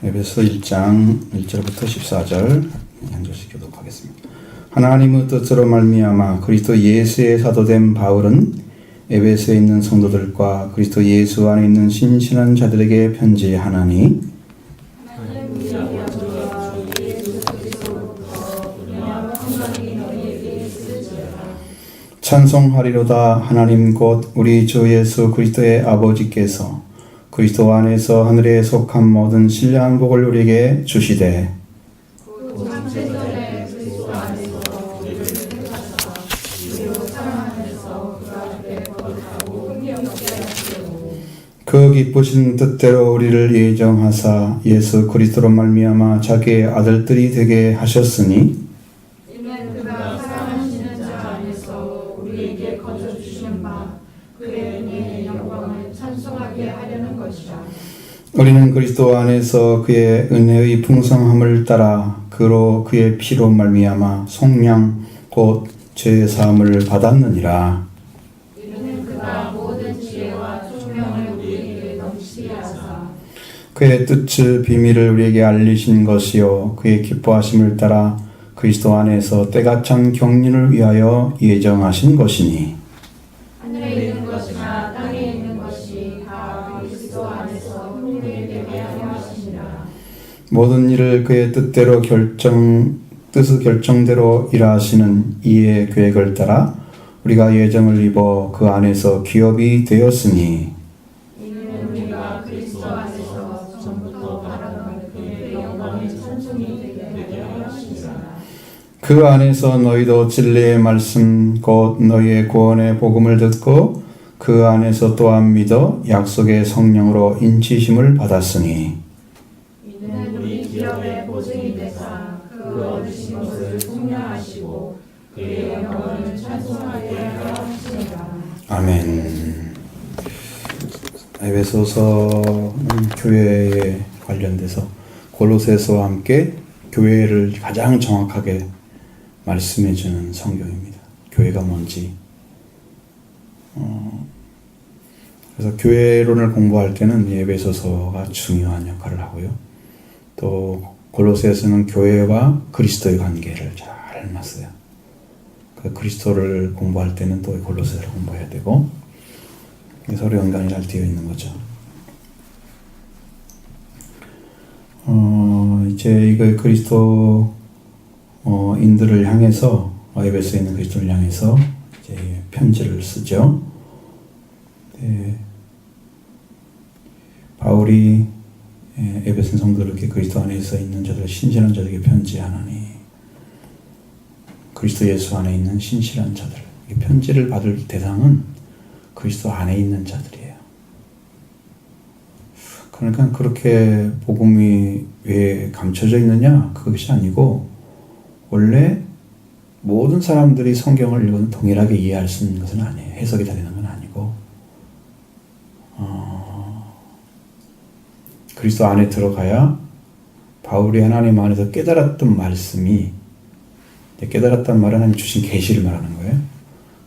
에베소 1장 1절부터 14절 한 절씩 교독하겠습니다. 하나님의 뜻으로 말미암아 그리스도 예수의 사도된 바울은 에베소에 있는 성도들과 그리스도 예수 안에 있는 신실한 자들에게 편지하나니 찬송하리로다. 하나님 곧 우리 주 예수 그리스도의 아버지께서 그리스도 안에서 하늘에 속한 모든 신령한 복을 우리에게 주시되 그 기쁘신 뜻대로 우리를 예정하사 예수 그리스도로 말미암아 자기의 아들들이 되게 하셨으니 이는 그가 사랑하시는 자 안에서 우리에게 거저주시는 바 그의 은혜의 영광을 찬송하게 하려는 것이라. 우리는 그리스도 안에서 그의 은혜의 풍성함을 따라 그로 그의 피로 말미암아 속량 곧 죄의 사함을 받았느니라. 이는 그가 모든 지혜와 총명을 우리에게 넘치게 하사 그의 뜻의 비밀을 우리에게 알리신 것이요 그의 기뻐하심을 따라 그리스도 안에서 때가 찬 경륜을 위하여 예정하신 것이니 하늘에 있는 것이나 땅에 있는 것이 다 그리스도 안에서 흥미를 되게 하려 하시니라. 모든 일을 그의 뜻의 결정대로 일하시는 이의 계획을 따라 우리가 예정을 입어 그 안에서 기업이 되었으니 이는 우리가 그리스도 안에서 전부터 바라던 그의 영광의 찬송이 되게 하려 하시니라. 그 안에서 너희도 진리의 말씀 곧 너희의 구원의 복음을 듣고 그 안에서 또한 믿어 약속의 성령으로 인치심을 받았으니 이는 우리 기업의 보증이 되사 그 얻으신 것을 속량하시고 그의 영광을 찬송하게 하려 하시니라. 아멘. 에베소서는 교회에 관련돼서 골로새서와 함께 교회를 가장 정확하게 말씀해주는 성경입니다. 교회가 뭔지. 그래서 교회론을 공부할 때는 에베소서가 중요한 역할을 하고요. 또 골로새서는 교회와 그리스도의 관계를 잘 놨어요. 그리스도를 공부할 때는 또 골로새서를 공부해야 되고 서로 연관이 잘 되어 있는 거죠. 이제 이거 그리스도 인들을 향해서 에베소에 있는 그리스도를 향해서 이제 편지를 쓰죠. 네. 바울이 에베소 성도들에게 그리스도 안에서 있는 자들 신실한 자들에게 편지하나니 그리스도 예수 안에 있는 신실한 자들 이 편지를 받을 대상은 그리스도 안에 있는 자들이에요. 그러니까 그렇게 복음이 왜 감춰져 있느냐 그것이 아니고 원래 모든 사람들이 성경을 읽어도 동일하게 이해할 수 있는 것은 아니에요. 해석이 다 되는 건 아니고 그리스도 안에 들어가야 바울이 하나님 안에서 깨달았던 말씀이 깨달았단 말은 하나님 주신 계시를 말하는 거예요.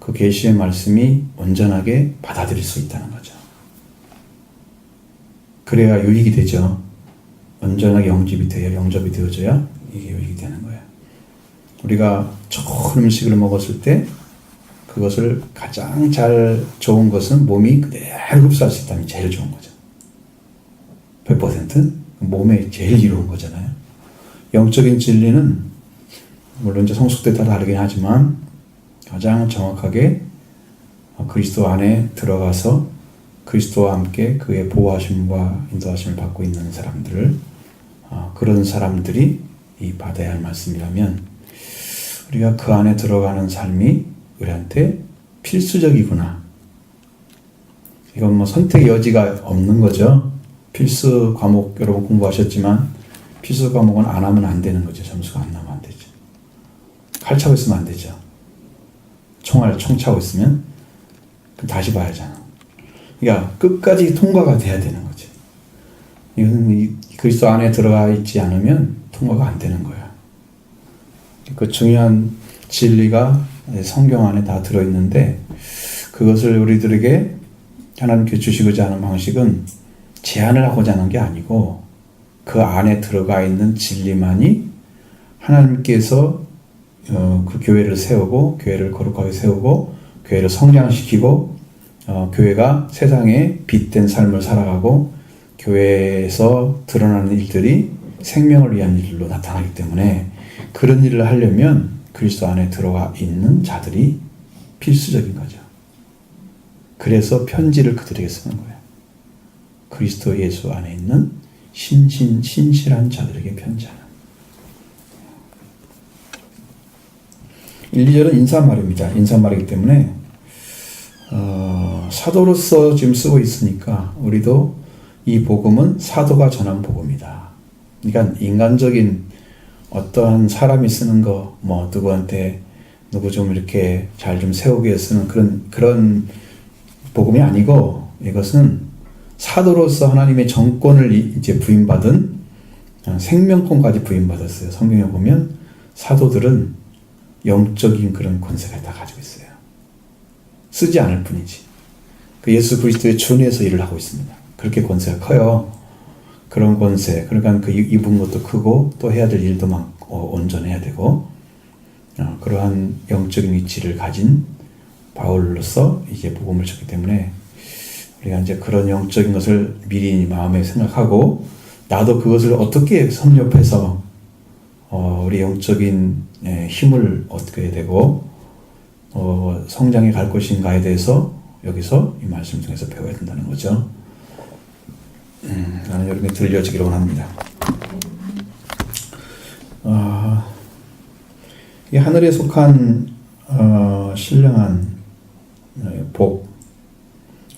그 계시의 말씀이 온전하게 받아들일 수 있다는 거죠. 그래야 유익이 되죠. 온전하게 영접이 되어져야 이게 유익이 되는 거예요. 우리가 좋은 음식을 먹었을 때 그것을 가장 좋은 것은 몸이 그대로 흡수할 수 있다면 제일 좋은 거죠. 100% 몸에 제일 이로운 거잖아요. 영적인 진리는 물론 이제 성숙대 따라 다르긴 하지만 가장 정확하게 그리스도 안에 들어가서 그리스도와 함께 그의 보호하심과 인도하심을 받고 있는 사람들 그런 사람들이 이 받아야 할 말씀이라면 우리가 그 안에 들어가는 삶이 우리한테 필수적이구나. 이건 뭐 선택의 여지가 없는 거죠. 필수 과목 여러분 공부하셨지만 필수 과목은 안 하면 안 되는 거죠. 점수가 안 나면 안 되죠. 칼 차고 있으면 안 되죠. 총 차고 있으면 그럼 다시 봐야잖아. 그러니까 끝까지 통과가 돼야 되는 거죠. 이거는 그리스도 안에 들어가 있지 않으면 통과가 안 되는 거야. 그 중요한 진리가 성경 안에 다 들어있는데 그것을 우리들에게 하나님께 주시고자 하는 방식은 제한을 하고자 하는 게 아니고 그 안에 들어가 있는 진리만이 하나님께서 그 교회를 세우고 교회를 거룩하게 세우고 교회를 성장시키고 교회가 세상에 빛된 삶을 살아가고 교회에서 드러나는 일들이 생명을 위한 일로 나타나기 때문에 그런 일을 하려면 그리스도 안에 들어가 있는 자들이 필수적인 거죠. 그래서 편지를 그들에게 쓰는 거예요. 그리스도 예수 안에 있는 신실한 자들에게 편지하는. 1, 2절은 인사말입니다. 인사말이기 때문에 사도로서 지금 쓰고 있으니까 우리도 이 복음은 사도가 전한 복음이다. 그러니까 인간적인 어떠한 사람이 쓰는 거, 뭐 누구한테 누구 좀 이렇게 잘 좀 세우기 위해 쓰는 그런 복음이 아니고 이것은 사도로서 하나님의 정권을 이제 부임받은 생명권까지 부임받았어요. 성경에 보면 사도들은 영적인 그런 권세가 다 가지고 있어요. 쓰지 않을 뿐이지. 그 예수 그리스도의 준위에서 일을 하고 있습니다. 그렇게 권세가 커요. 그런 권세, 그러니까 그 입은 것도 크고 또 해야 될 일도 많고 온전해야 되고 그러한 영적인 위치를 가진 바울로서 이제 복음을 줬기 때문에 우리가 이제 그런 영적인 것을 미리 마음에 생각하고 나도 그것을 어떻게 섭렵해서 우리 영적인 힘을 얻게 되고 성장해 갈 것인가에 대해서 여기서 이 말씀 중에서 배워야 된다는 거죠. 나는 여러분이 들려지기를 원합니다. 이 하늘에 속한 신령한 복,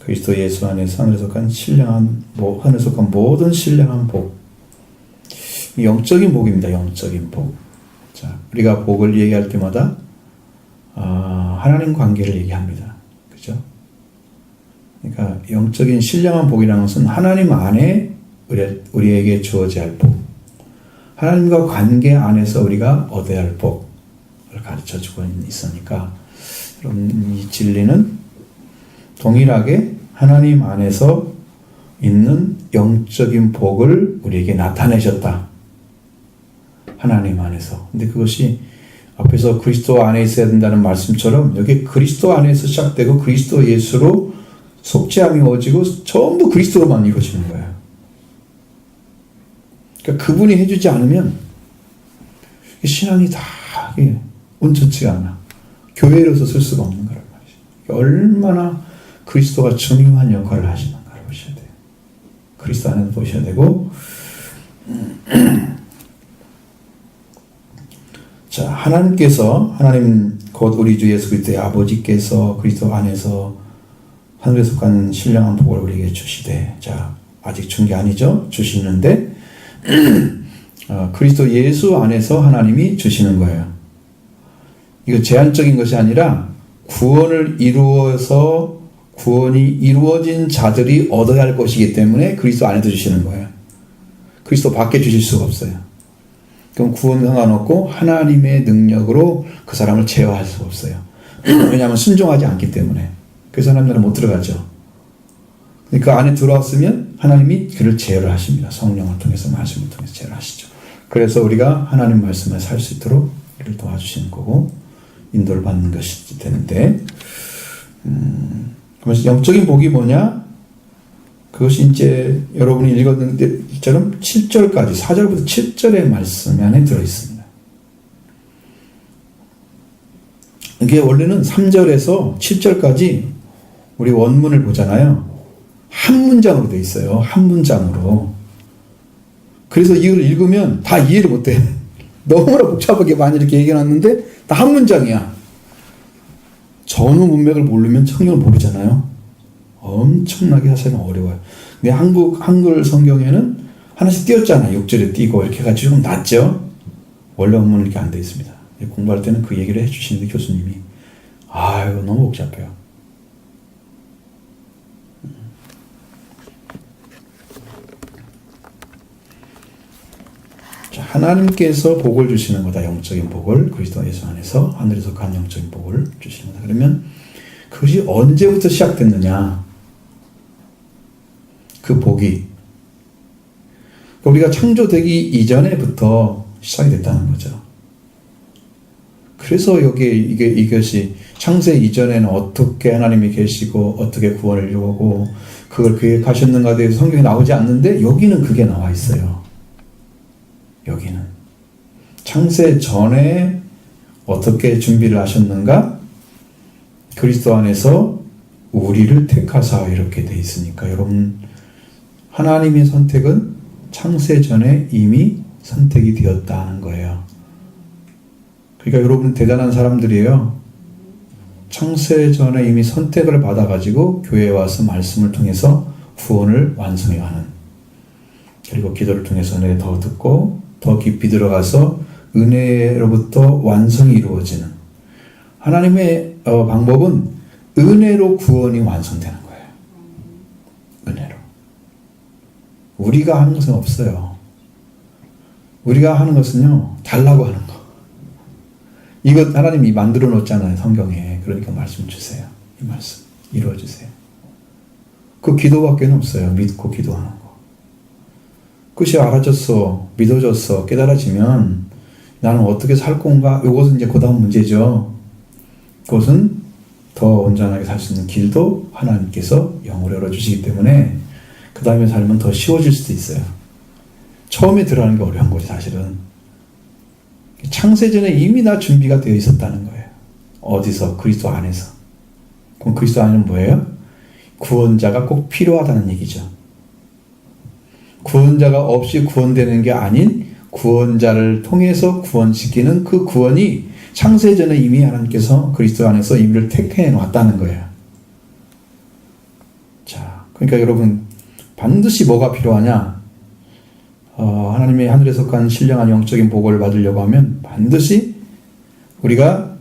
그리스도 예수 안에서 하늘에 속한 신령한 하늘에 속한 모든 신령한 복, 영적인 복입니다. 영적인 복. 자, 우리가 복을 얘기할 때마다 하나님 관계를 얘기합니다. 그죠? 그러니까 영적인 신령한 복이라는 것은 하나님 안에 우리에게 주어져야 할 복, 하나님과 관계 안에서 우리가 얻어야 할 복을 가르쳐주고 있으니까 여러분 이 진리는 동일하게 하나님 안에서 있는 영적인 복을 우리에게 나타내셨다. 하나님 안에서. 근데 그것이 앞에서 그리스도 안에 있어야 된다는 말씀처럼 여기 그리스도 안에서 시작되고 그리스도 예수로 속죄함이 이루어지고 전부 그리스도로만 이루어지는 거예요. 그러니까 그분이 해주지 않으면 신앙이 다 온전치가 않아. 교회로서 쓸 수가 없는 거란 말이죠. 얼마나 그리스도가 중요한 역할을 하시는가를 보셔야 돼요. 그리스도 안에서 보셔야 되고 자, 하나님 곧 우리 주 예수 그리스도의 아버지께서 그리스도 안에서 하늘에 속한 신령한 복을 우리에게 주시되, 자, 아직 준 게 아니죠. 주시는데 그리스도 예수 안에서 하나님이 주시는 거예요. 이거 제한적인 것이 아니라 구원을 이루어서 구원이 이루어진 자들이 얻어야 할 것이기 때문에 그리스도 안에도 주시는 거예요. 그리스도 밖에 주실 수가 없어요. 그럼 구원은 상관없고 하나님의 능력으로 그 사람을 제어할 수가 없어요. 왜냐하면 순종하지 않기 때문에. 그 사람들은 못 들어가죠. 그 안에 들어왔으면 하나님이 그를 제어를 하십니다. 성령을 통해서 말씀을 통해서 제어를 하시죠. 그래서 우리가 하나님 말씀을 살 수 있도록 이를 도와주시는 거고 인도를 받는 것이 되는데 그래서 영적인 복이 뭐냐? 그것이 이제 여러분이 읽었는 때처럼 7절까지 4절부터 7절의 말씀 안에 들어있습니다. 이게 원래는 3절에서 7절까지 우리 원문을 보잖아요. 한 문장으로 되어 있어요. 한 문장으로. 그래서 이걸 읽으면 다 이해를 못해. 너무나 복잡하게 많이 이렇게 얘기해놨는데 다 한 문장이야. 전후 문맥을 모르면 성경을 모르잖아요. 엄청나게 사실은 어려워요. 근데 한글 성경에는 하나씩 띄었잖아. 6절에 띄고 이렇게 해가지고 좀 낫죠. 원래 원문은 이렇게 안 되어 있습니다. 공부할 때는 그 얘기를 해주시는데 교수님이 아유 너무 복잡해요. 자, 하나님께서 복을 주시는 거다. 영적인 복을 그리스도 예수 안에서 하늘에 속한 영적인 복을 주시는 거다. 그러면 그것이 언제부터 시작됐느냐? 그 복이 우리가 창조되기 이전에부터 시작이 됐다는 거죠. 그래서 이것이 창세 이전에는 어떻게 하나님이 계시고 어떻게 구원을 이루고 그걸 계획하셨는가에 대해서 성경에 나오지 않는데 여기는 그게 나와 있어요. 여기는 창세 전에 어떻게 준비를 하셨는가? 그리스도 안에서 우리를 택하사 이렇게 돼 있으니까 여러분 하나님의 선택은 창세 전에 이미 선택이 되었다는 거예요. 그러니까 여러분 대단한 사람들이에요. 창세 전에 이미 선택을 받아가지고 교회에 와서 말씀을 통해서 구원을 완성해가는, 그리고 기도를 통해서 은혜 더 듣고 더 깊이 들어가서 은혜로부터 완성이 이루어지는 하나님의 방법은 은혜로 구원이 완성되는 거예요. 은혜로. 우리가 하는 것은 없어요. 우리가 하는 것은요, 달라고 하는 거. 이것 하나님이 만들어 놓잖아요, 성경에. 그러니까 말씀 주세요. 이 말씀 이루어 주세요. 그 기도밖에 없어요. 믿고 기도하는 거. 그것이 알아졌어, 믿어졌어, 깨달아지면 나는 어떻게 살 건가? 이것은 이제 그 다음 문제죠. 그것은 더 온전하게 살 수 있는 길도 하나님께서 영으로 열어주시기 때문에 그 다음에 살면 더 쉬워질 수도 있어요. 처음에 들어가는 게 어려운 거지 사실은. 창세전에 이미 다 준비가 되어 있었다는 거예요. 어디서? 그리스도 안에서. 그럼 그리스도 안에는 뭐예요? 구원자가 꼭 필요하다는 얘기죠. 구원자가 없이 구원되는 게 아닌 구원자를 통해서 구원시키는 그 구원이 창세전에 이미 하나님께서 그리스도 안에서 이미를 택해 놨다는 거예요. 자, 그러니까 여러분 반드시 뭐가 필요하냐? 하나님의 하늘에 속한 신령한 영적인 복을 받으려고 하면 반드시 우리가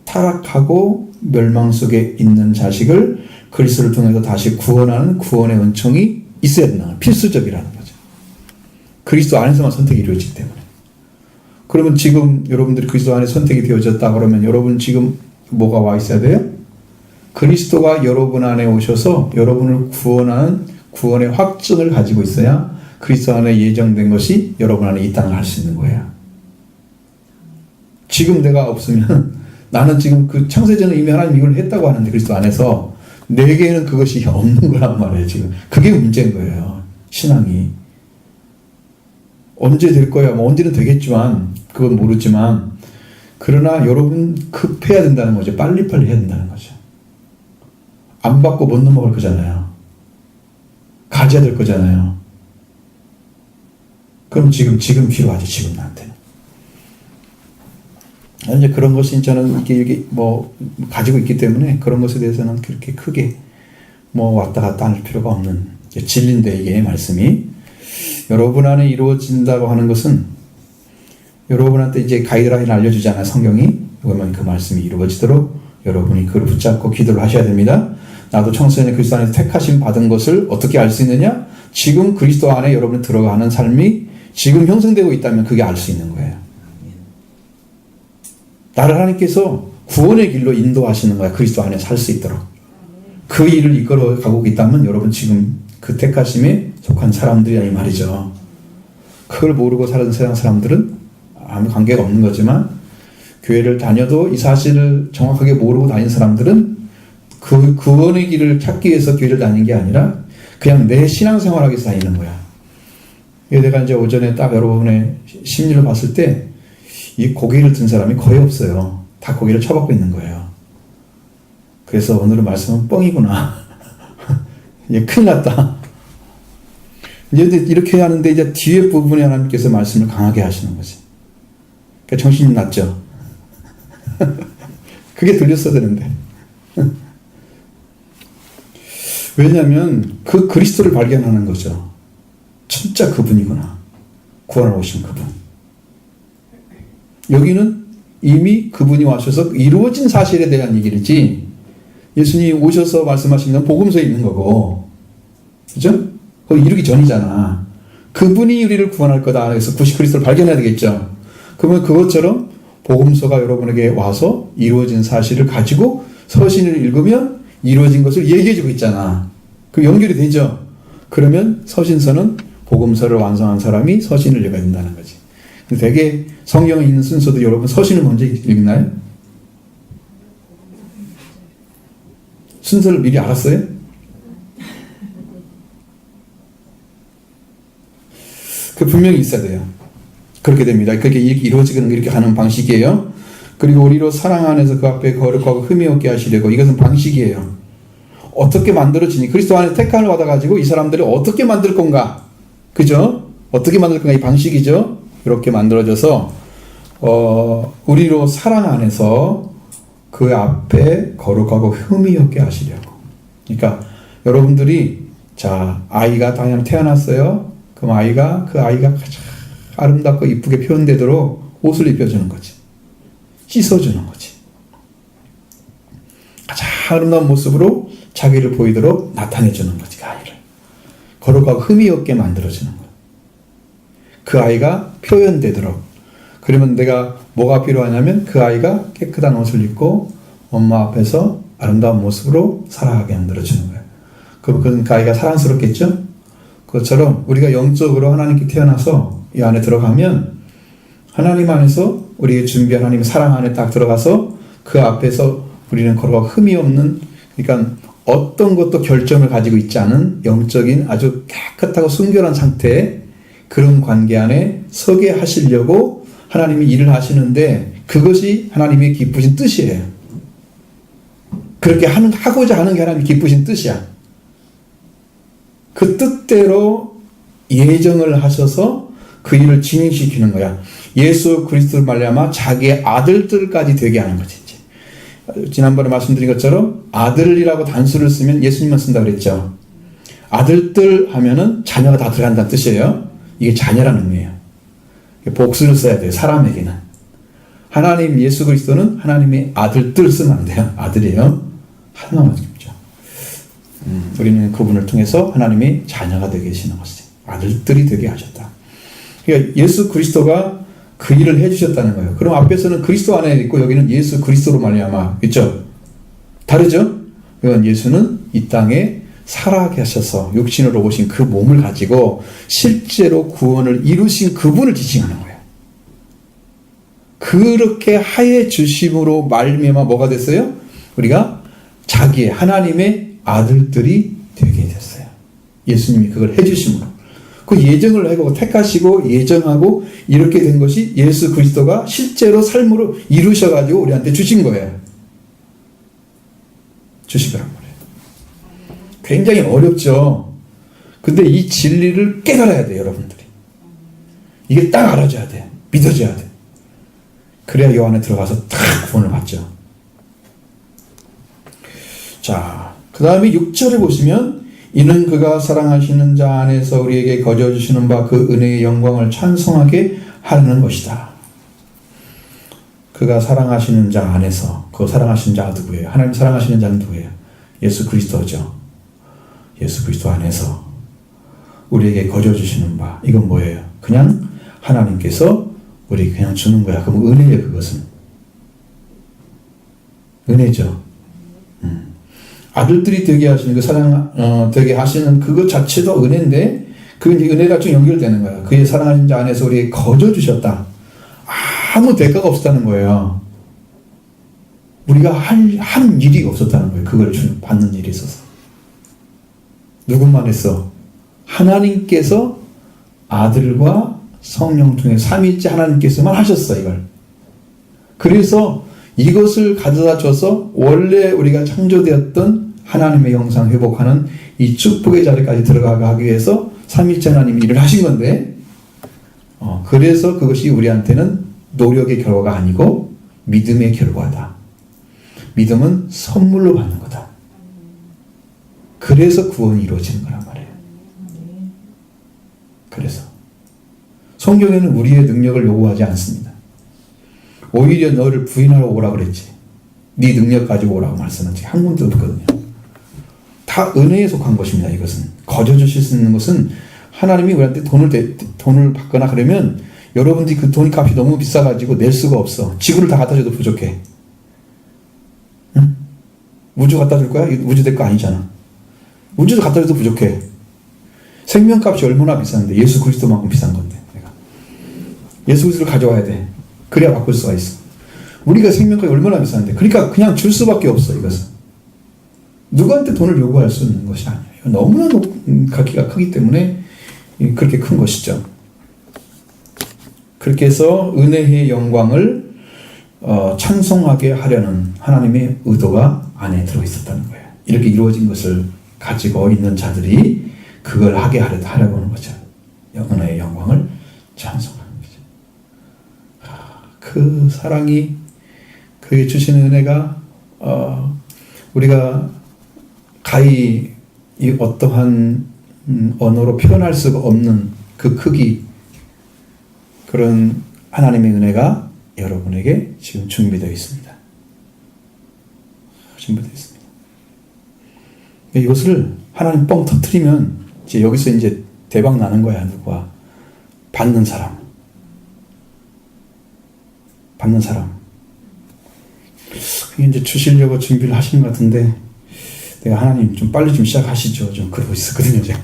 타락하고 멸망 속에 있는 자식을 그리스도를 통해서 다시 구원하는 구원의 은총이 있어야 된다는 거예요. 필수적이라는 거죠. 그리스도 안에서만 선택이 이루어지기 때문에. 그러면 지금 여러분들이 그리스도 안에 선택이 되어졌다 그러면 여러분 지금 뭐가 와 있어야 돼요? 그리스도가 여러분 안에 오셔서 여러분을 구원하는 구원의 확증을 가지고 있어야 그리스도 안에 예정된 것이 여러분 안에 있다는 걸 할 수 있는 거예요. 지금 내가 없으면 나는 지금 그 창세전에 이미 하나님 이걸 했다고 하는데 그리스도 안에서 내게는 그것이 없는 거란 말이에요. 지금 그게 문제인 거예요. 신앙이 언제 될 거야? 뭐 언제는 되겠지만 그건 모르지만 그러나 여러분 급해야 된다는 거죠. 빨리빨리 해야 된다는 거죠. 안 받고 못 넘어갈 거잖아요. 가져야 될 거잖아요. 그럼 지금 필요하죠. 지금 나한테는. 이제 그런 것이 저는 이게 뭐 가지고 있기 때문에 그런 것에 대해서는 그렇게 크게 뭐 왔다 갔다 할 필요가 없는 진리인데 이게 말씀이 여러분 안에 이루어진다고 하는 것은 여러분한테 이제 가이드라인을 알려주잖아요. 성경이. 그러면 그 말씀이 이루어지도록 여러분이 그걸 붙잡고 기도를 하셔야 됩니다. 나도 청소년의 그리스도 안에서 택하심 받은 것을 어떻게 알 수 있느냐? 지금 그리스도 안에 여러분이 들어가는 삶이 지금 형성되고 있다면 그게 알 수 있는 거예요. 나를 하나님께서 구원의 길로 인도하시는 거야. 그리스도 안에 살 수 있도록. 그 일을 이끌어 가고 있다면 여러분 지금 그 택하심에 속한 사람들이야 이 말이죠. 그걸 모르고 사는 세상 사람들은 아무 관계가 없는 거지만 교회를 다녀도 이 사실을 정확하게 모르고 다니는 사람들은 그 구원의 길을 찾기 위해서 교회를 다니는 게 아니라 그냥 내 신앙생활하기 위해서 다니는 거야. 내가 이제 오전에 딱 여러분의 심리를 봤을 때 이 고개를 든 사람이 거의 없어요. 다 고개를 쳐박고 있는 거예요. 그래서 오늘의 말씀은 뻥이구나. 이제 큰일 났다. 이제 이렇게 하는데 이제 뒤에 부분에 하나님께서 말씀을 강하게 하시는 거지. 그러니까 정신이 났죠. 그게 들렸어야 되는데. 왜냐하면 그 그리스도를 발견하는 거죠. 진짜 그분이구나. 구원을 오신 그분. 여기는 이미 그분이 와셔서 이루어진 사실에 대한 얘기지. 예수님이 오셔서 말씀하신 건 복음서에 있는 거고, 그죠? 그거 이루기 전이잖아. 그분이 우리를 구원할 거다. 그래서 그리스도를 발견해야 되겠죠. 그러면 그것처럼 복음서가 여러분에게 와서 이루어진 사실을 가지고 서신을 읽으면 이루어진 것을 얘기해주고 있잖아. 그 연결이 되죠. 그러면 서신서는 복음서를 완성한 사람이 서신을 읽어야 된다는 거지. 되게 성경을 읽는 순서도 여러분 서신을 먼저 읽나요? 순서를 미리 알았어요? 그 분명히 있어야 돼요. 그렇게 됩니다. 그렇게 이루어지는 이렇게 가는 방식이에요. 그리고 우리로 사랑 안에서 그 앞에 거룩하고 흠이 없게 하시려고, 이것은 방식이에요. 어떻게 만들어지니? 그리스도 안에 택함을 받아가지고 이 사람들이 어떻게 만들 건가? 그죠? 어떻게 만들 건가? 이 방식이죠. 이렇게 만들어져서 우리로 사랑 안에서 그 앞에 거룩하고 흠이 없게 하시려고. 그러니까 여러분들이 자, 아이가 당연히 태어났어요. 그럼 그 아이가 가장 아름답고 이쁘게 표현되도록 옷을 입혀주는 거지. 씻어주는 거지. 가장 아름다운 모습으로 자기를 보이도록 나타내주는 거지. 그 아이를 거룩하고 흠이 없게 만들어주는 거야. 그 아이가 표현되도록. 그러면 내가 뭐가 필요하냐면 그 아이가 깨끗한 옷을 입고 엄마 앞에서 아름다운 모습으로 살아가게 만들어주는 거야. 그럼 그 아이가 사랑스럽겠죠? 그것처럼 우리가 영적으로 하나님께 태어나서 이 안에 들어가면 하나님 안에서 우리의 준비한 하나님의 사랑 안에 딱 들어가서 그 앞에서 우리는 거룩하고 흠이 없는, 그러니까 어떤 것도 결점을 가지고 있지 않은 영적인 아주 깨끗하고 순결한 상태의 그런 관계 안에 서게 하시려고 하나님이 일을 하시는데, 그것이 하나님의 기쁘신 뜻이에요. 그렇게 하고자 하는 게 하나님의 기쁘신 뜻이야. 그 뜻대로 예정을 하셔서 그 일을 진행시키는 거야. 예수 그리스도를 말미암아 자기의 아들들까지 되게 하는 거지. 지난번에 말씀드린 것처럼 아들이라고 단수를 쓰면 예수님만 쓴다고 그랬죠. 아들들 하면은 자녀가 다 들어간다는 뜻이에요. 이게 자녀라는 의미예요. 복수를 써야 돼요. 사람에게는. 하나님 예수 그리스도는 하나님의 아들들 쓰면 안 돼요. 아들이에요. 하나만 있죠. 우리는 그분을 통해서 하나님의 자녀가 되게 하시는 것이지. 아들들이 되게 하셨다. 그러니까 예수 그리스도가 그 일을 해주셨다는 거예요. 그럼 앞에서는 그리스도 안에 있고 여기는 예수 그리스도로 말미암아, 그렇죠? 다르죠? 이건 예수는 이 땅에 살아가게 하셔서 육신으로 오신 그 몸을 가지고 실제로 구원을 이루신 그분을 지칭하는 거예요. 그렇게 하해 주심으로 말미암아 뭐가 됐어요? 우리가 자기의 하나님의 아들들이 되게 됐어요. 예수님이 그걸 해주심으로. 그 예정을 하고 택하시고 예정하고 이렇게 된 것이 예수 그리스도가 실제로 삶으로 이루셔가지고 우리한테 주신 거예요. 주신 거란 말이에요. 굉장히 어렵죠. 근데 이 진리를 깨달아야 돼요, 여러분들이. 이게 딱 알아줘야 돼요. 믿어줘야 돼요. 그래야 요 안에 들어가서 딱 구원을 받죠. 자, 그 다음에 6절에 보시면 이는 그가 사랑하시는 자 안에서 우리에게 거저주시는 바 그 은혜의 영광을 찬송하게 하려는 것이다. 그가 사랑하시는 자 안에서, 그 사랑하시는 자가 누구예요? 하나님 사랑하시는 자는 누구예요? 예수 그리스도죠. 예수 그리스도 안에서 우리에게 거저주시는 바, 이건 뭐예요? 그냥 하나님께서 우리 그냥 주는 거야. 그럼 은혜예요, 그것은. 은혜죠. 아들들이 되게 하시는 그 사랑 되게 하시는 그것 자체도 은혜인데, 그 이제 은혜가 좀 연결되는 거야. 그의 사랑하신 자 안에서 우리에게 거저 주셨다. 아무 대가가 없었다는 거예요. 우리가 한 일이 없었다는 거예요. 그걸 받는 일이 있어서. 누구만 했어? 하나님께서 아들과 성령 통해 삼위일체 하나님께서만 하셨어, 이걸. 그래서 이것을 가져다 줘서 원래 우리가 창조되었던 하나님의 형상 회복하는 이 축복의 자리까지 들어가기 위해서 삼위일체 하나님이 일을 하신 건데, 그래서 그것이 우리한테는 노력의 결과가 아니고 믿음의 결과다. 믿음은 선물로 받는 거다. 그래서 구원이 이루어지는 거란 말이에요. 그래서 성경에는 우리의 능력을 요구하지 않습니다. 오히려 너를 부인하러 오라고 그랬지. 네 능력 가지고 오라고 말씀은 한 군데도 없거든요. 다 은혜에 속한 것입니다. 이것은 거저 주실 수 있는 것은 하나님이 우리한테 돈을 받거나 그러면 여러분들이 그 돈이 값이 너무 비싸가지고 낼 수가 없어. 지구를 다 갖다 줘도 부족해. 응? 우주 갖다 줄 거야? 우주 될 거 아니잖아. 우주도 갖다 줘도 부족해. 생명값이 얼마나 비싼데, 예수 그리스도만큼 비싼 건데, 내가. 예수 그리스도를 가져와야 돼. 그래야 바꿀 수가 있어. 우리가 생명값이 얼마나 비싼데, 그러니까 그냥 줄 수밖에 없어, 이것은. 누구한테 돈을 요구할 수 있는 것이 아니에요. 너무나 가치가 크기 때문에 그렇게 큰 것이죠. 그렇게 해서 은혜의 영광을 찬송하게 하려는 하나님의 의도가 안에 들어있었다는 거예요. 이렇게 이루어진 것을 가지고 있는 자들이 그걸 하게 하려고 하는 거죠. 은혜의 영광을 찬송하는 거죠. 그 사랑이, 그의 주시는 은혜가 우리가 가히 이 어떠한 언어로 표현할 수가 없는 그 크기, 그런 하나님의 은혜가 여러분에게 지금 준비되어 있습니다. 준비되어 있습니다. 이것을 하나님 뻥 터뜨리면 이제 여기서 이제 대박 나는 거야. 누구와? 받는 사람. 받는 사람. 이제 주시려고 준비를 하시는 것 같은데, 내가 하나님 좀 빨리 좀 시작하시죠. 좀 그러고 있었거든요, 제가.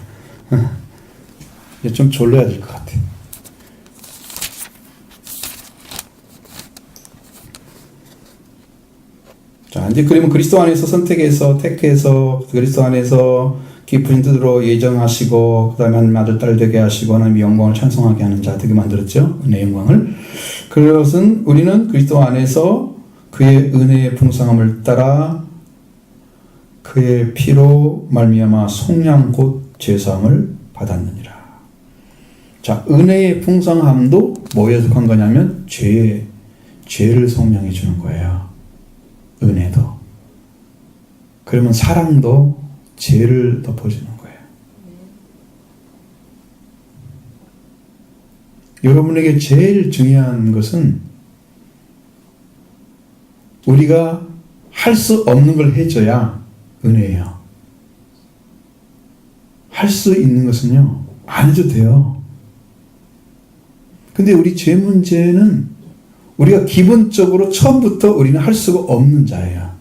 이제 좀 졸려야 될 것 같아. 자, 이제 그러면 그리스도 안에서 선택해서, 택해서, 그리스도 안에서 깊은 뜻으로 예정하시고, 그 다음에 하나님 아들, 딸 되게 하시고, 하나님의 영광을 찬송하게 하는 자 되게 만들었죠. 은혜의 영광을. 그것은 우리는 그리스도 안에서 그의 은혜의 풍성함을 따라 그의 피로 말미암아 속량 곧 제사함을 받았느니라. 자, 은혜의 풍성함도 뭐에 속한 거냐면 죄를 속량해 주는 거예요. 은혜도. 그러면 사랑도 죄를 덮어주는 거예요. 여러분에게 제일 중요한 것은 우리가 할 수 없는 걸 해줘야 은혜예요. 할 수 있는 것은요, 안 해도 돼요. 근데 우리 죄 문제는 우리가 기본적으로 처음부터 우리는 할 수가 없는 자예요.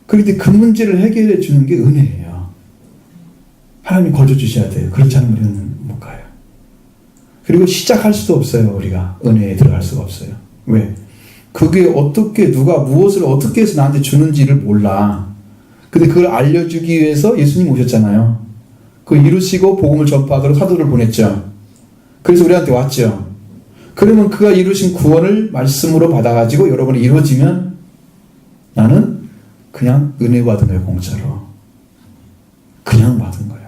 그런데 그 문제를 해결해 주는 게 은혜예요. 하나님이 거저 주셔야 돼요. 그렇지 않으면 우리는 못 가요. 그리고 시작할 수도 없어요. 우리가 은혜에 들어갈 수가 없어요. 왜? 그게 어떻게, 누가 무엇을 어떻게 해서 나한테 주는지를 몰라. 근데 그걸 알려주기 위해서 예수님 오셨잖아요. 그걸 이루시고 복음을 전파하도록 사도를 보냈죠. 그래서 우리한테 왔죠. 그러면 그가 이루신 구원을 말씀으로 받아가지고 여러분이 이루어지면 나는 그냥 은혜 받은 거예요. 공짜로. 그냥 받은 거야.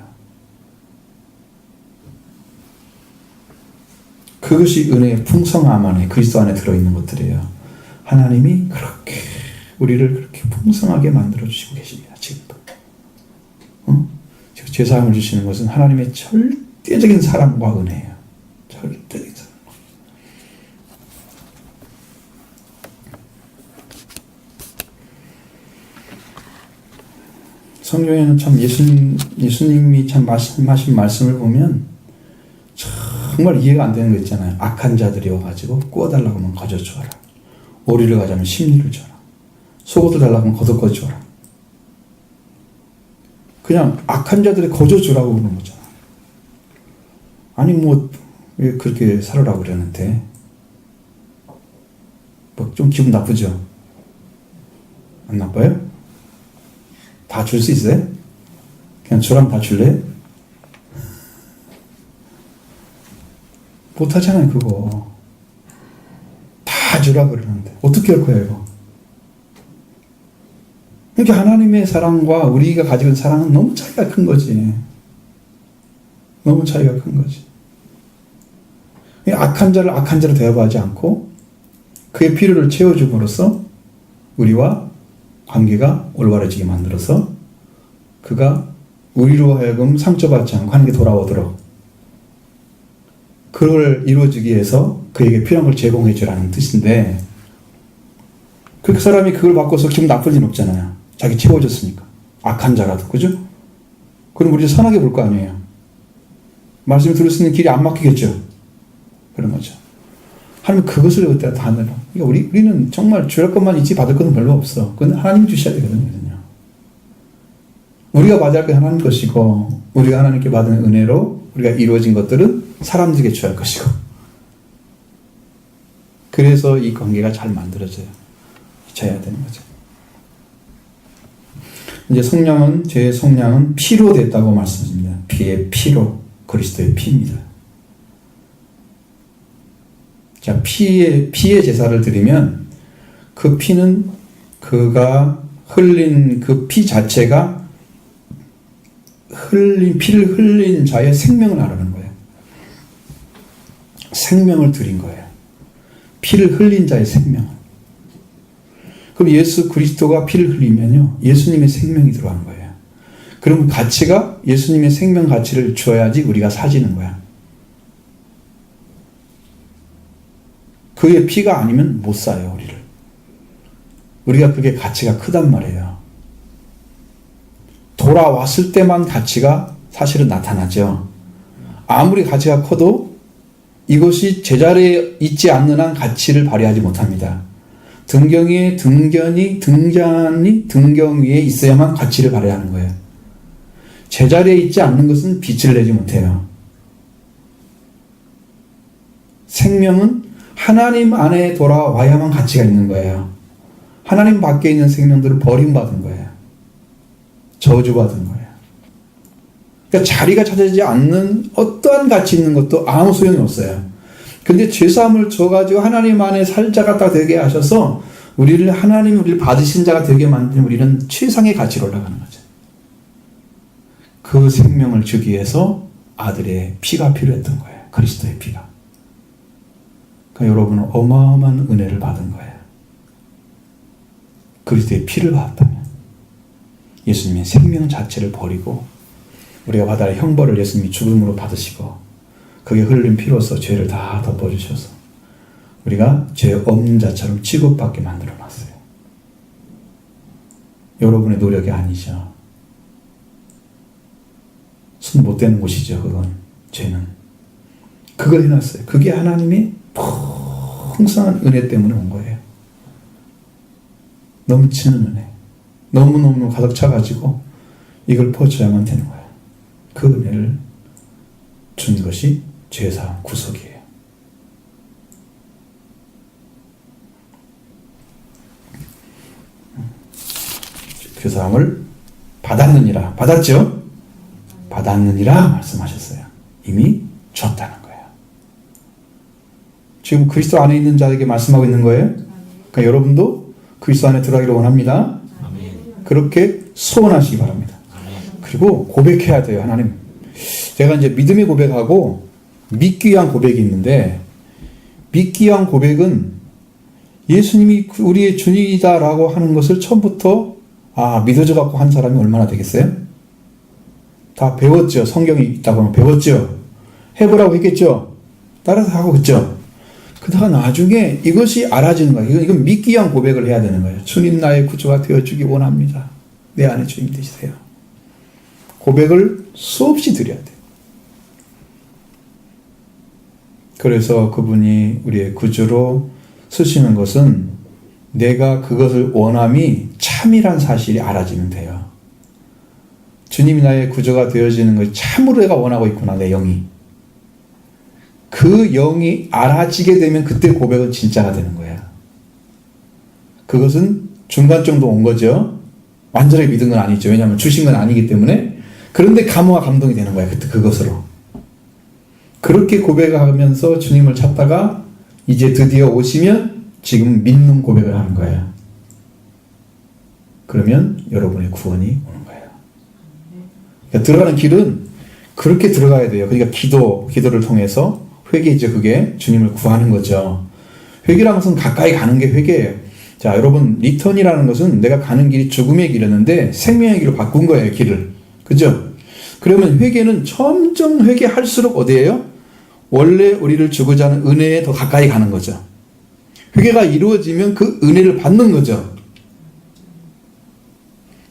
그것이 은혜의 풍성함 안에, 그리스도 안에 들어있는 것들이에요. 하나님이 그렇게 우리를 그렇게 풍성하게 만들어주시고 계십니다. 지금도. 제사함을 주시는 것은 하나님의 절대적인 사랑과 은혜예요. 절대적인 사랑. 성경에는 참 예수님이 참 말씀하신 말씀을 보면 정말 이해가 안 되는 거 있잖아요. 악한 자들이 와가지고 구워달라고 하면 거저 주어라. 오리를 가자면 심리를 줘라. 속옷을 달라고 하면 걷어꺼 주어라. 그냥 악한 자들이 거저 주라고 그러는 거잖아. 아니 뭐 왜 그렇게 살으라고 그러는데 뭐 좀 기분 나쁘죠? 안 나빠요? 다 줄 수 있어요? 그냥 주라면 다 줄래? 못하잖아요, 그거. 다 주라 그러는데. 어떻게 할 거야, 이거? 그러니까 하나님의 사랑과 우리가 가지고 있는 사랑은 너무 차이가 큰 거지. 너무 차이가 큰 거지. 악한 자를 악한 자로 대접하지 않고 그의 필요를 채워줌으로써 우리와 관계가 올바라지게 만들어서 그가 우리로 하여금 상처받지 않고 하는 게 돌아오도록 그걸 이루어주기 위해서 그에게 필요한 걸 제공해 주라는 뜻인데 그 사람이 그걸 받고서 기분 나쁠 일 없잖아요. 자기 채워줬으니까. 악한 자라도. 그죠? 그럼 우리 선하게 볼 거 아니에요. 말씀을 들을 수 있는 길이 안 막히겠죠. 그런 거죠. 하나님 그것을 그때 다 내라. 그러니까 우리는 정말 주할 것만 있지 받을 것은 별로 없어. 그건 하나님이 주셔야 되거든요. 우리가 받을 게 하나님 것이고 우리가 하나님께 받은 은혜로 우리가 이루어진 것들은 사람들에게 취할 것이고 그래서 이 관계가 잘 만들어져야 되는 거죠. 이제 성령은 제 성령은 피로 됐다고 말씀드립니다. 피의 피로 그리스도의 피입니다. 자, 피의 제사를 드리면 그 피는 그가 흘린 그 피 자체가 피를 흘린 자의 생명을 말하는 거예요. 생명을 드린 거예요. 피를 흘린 자의 생명. 그럼 예수 그리스도가 피를 흘리면요, 예수님의 생명이 들어가는 거예요. 그럼 가치가 예수님의 생명 가치를 줘야지 우리가 사지는 거야. 그의 피가 아니면 못 사요, 우리를. 우리가 그게 가치가 크단 말이에요. 돌아왔을 때만 가치가 사실은 나타나죠. 아무리 가치가 커도 이것이 제자리에 있지 않는 한 가치를 발휘하지 못합니다. 등경 위에 등잔이 등경 위에 있어야만 가치를 발휘하는 거예요. 제자리에 있지 않는 것은 빛을 내지 못해요. 생명은 하나님 안에 돌아와야만 가치가 있는 거예요. 하나님 밖에 있는 생명들을 버림받은 거예요. 저주받은 거예요. 그러니까 자리가 찾아지지 않는 어떠한 가치 있는 것도 아무 소용이 없어요. 근데 죄사함을 줘가지고 하나님 안에 살자가 딱 되게 하셔서 우리를 받으신 자가 되게 만든 우리는 최상의 가치로 올라가는 거죠. 그 생명을 주기 위해서 아들의 피가 필요했던 거예요. 그리스도의 피가. 그러니까 여러분은 어마어마한 은혜를 받은 거예요. 그리스도의 피를 받았다면 예수님의 생명 자체를 버리고 우리가 받아야 할 형벌을 예수님이 죽음으로 받으시고 그게 흘린 피로서 죄를 다 덮어주셔서 우리가 죄 없는 자처럼 취급받게 만들어놨어요. 여러분의 노력이 아니죠. 손 못 대는 곳이죠. 그건 죄는. 그걸 해놨어요. 그게 하나님의 풍성한 은혜 때문에 온 거예요. 넘치는 은혜. 너무너무 가득 차가지고 이걸 퍼줘야만 되는 거예요. 그 은혜를 준 것이 죄사함 구속이에요. 죄사함을 받았느니라. 받았죠? 받았느니라 말씀하셨어요. 이미 줬다는 거예요. 지금 그리스도 안에 있는 자에게 말씀하고 있는 거예요. 그러니까 여러분도 그리스도 안에 들어가기를 원합니다. 그렇게 소원하시기 바랍니다. 그리고 고백해야 돼요. 하나님, 제가 이제 믿음의 고백하고 믿기 위한 고백이 있는데, 믿기 위한 고백은 예수님이 우리의 주님이다라고 하는 것을 처음부터 믿어져 갖고 한 사람이 얼마나 되겠어요? 다 배웠죠. 성경이 있다고 하면 배웠죠. 해보라고 했겠죠. 따라서 하고 그랬죠. 그러다가 나중에 이것이 알아지는 거예요. 이건 믿기 위한 고백을 해야 되는 거예요. 주님 나의 구주가 되어주기 원합니다. 내 안에 주님 되시세요. 고백을 수없이 드려야 돼요. 그래서 그분이 우리의 구주로 쓰시는 것은 내가 그것을 원함이 참이란 사실이 알아지면 돼요. 주님이 나의 구주가 되어지는 것이 참으로 내가 원하고 있구나, 내 영이. 그 영이 알아지게 되면 그때 고백은 진짜가 되는 거야. 그것은 중간 정도 온 거죠. 완전히 믿은 건 아니죠. 왜냐하면 주신 건 아니기 때문에. 그런데 감화와 감동이 되는 거야. 그때 그것으로. 그렇게 고백하면서 주님을 찾다가 이제 드디어 오시면 지금 믿는 고백을 하는 거예요. 그러면 여러분의 구원이 오는 거예요. 그러니까 들어가는 길은 그렇게 들어가야 돼요. 그러니까 기도를 통해서 회개이죠. 그게 주님을 구하는 거죠. 회개라는 것은 가까이 가는 게 회개예요. 자, 여러분, 리턴이라는 것은 내가 가는 길이 죽음의 길이었는데 생명의 길로 바꾼 거예요. 길을. 그죠? 그러면 회개는 점점 회개할수록 어디예요? 원래 우리를 주고자 하는 은혜에 더 가까이 가는 거죠. 회개가 이루어지면 그 은혜를 받는 거죠.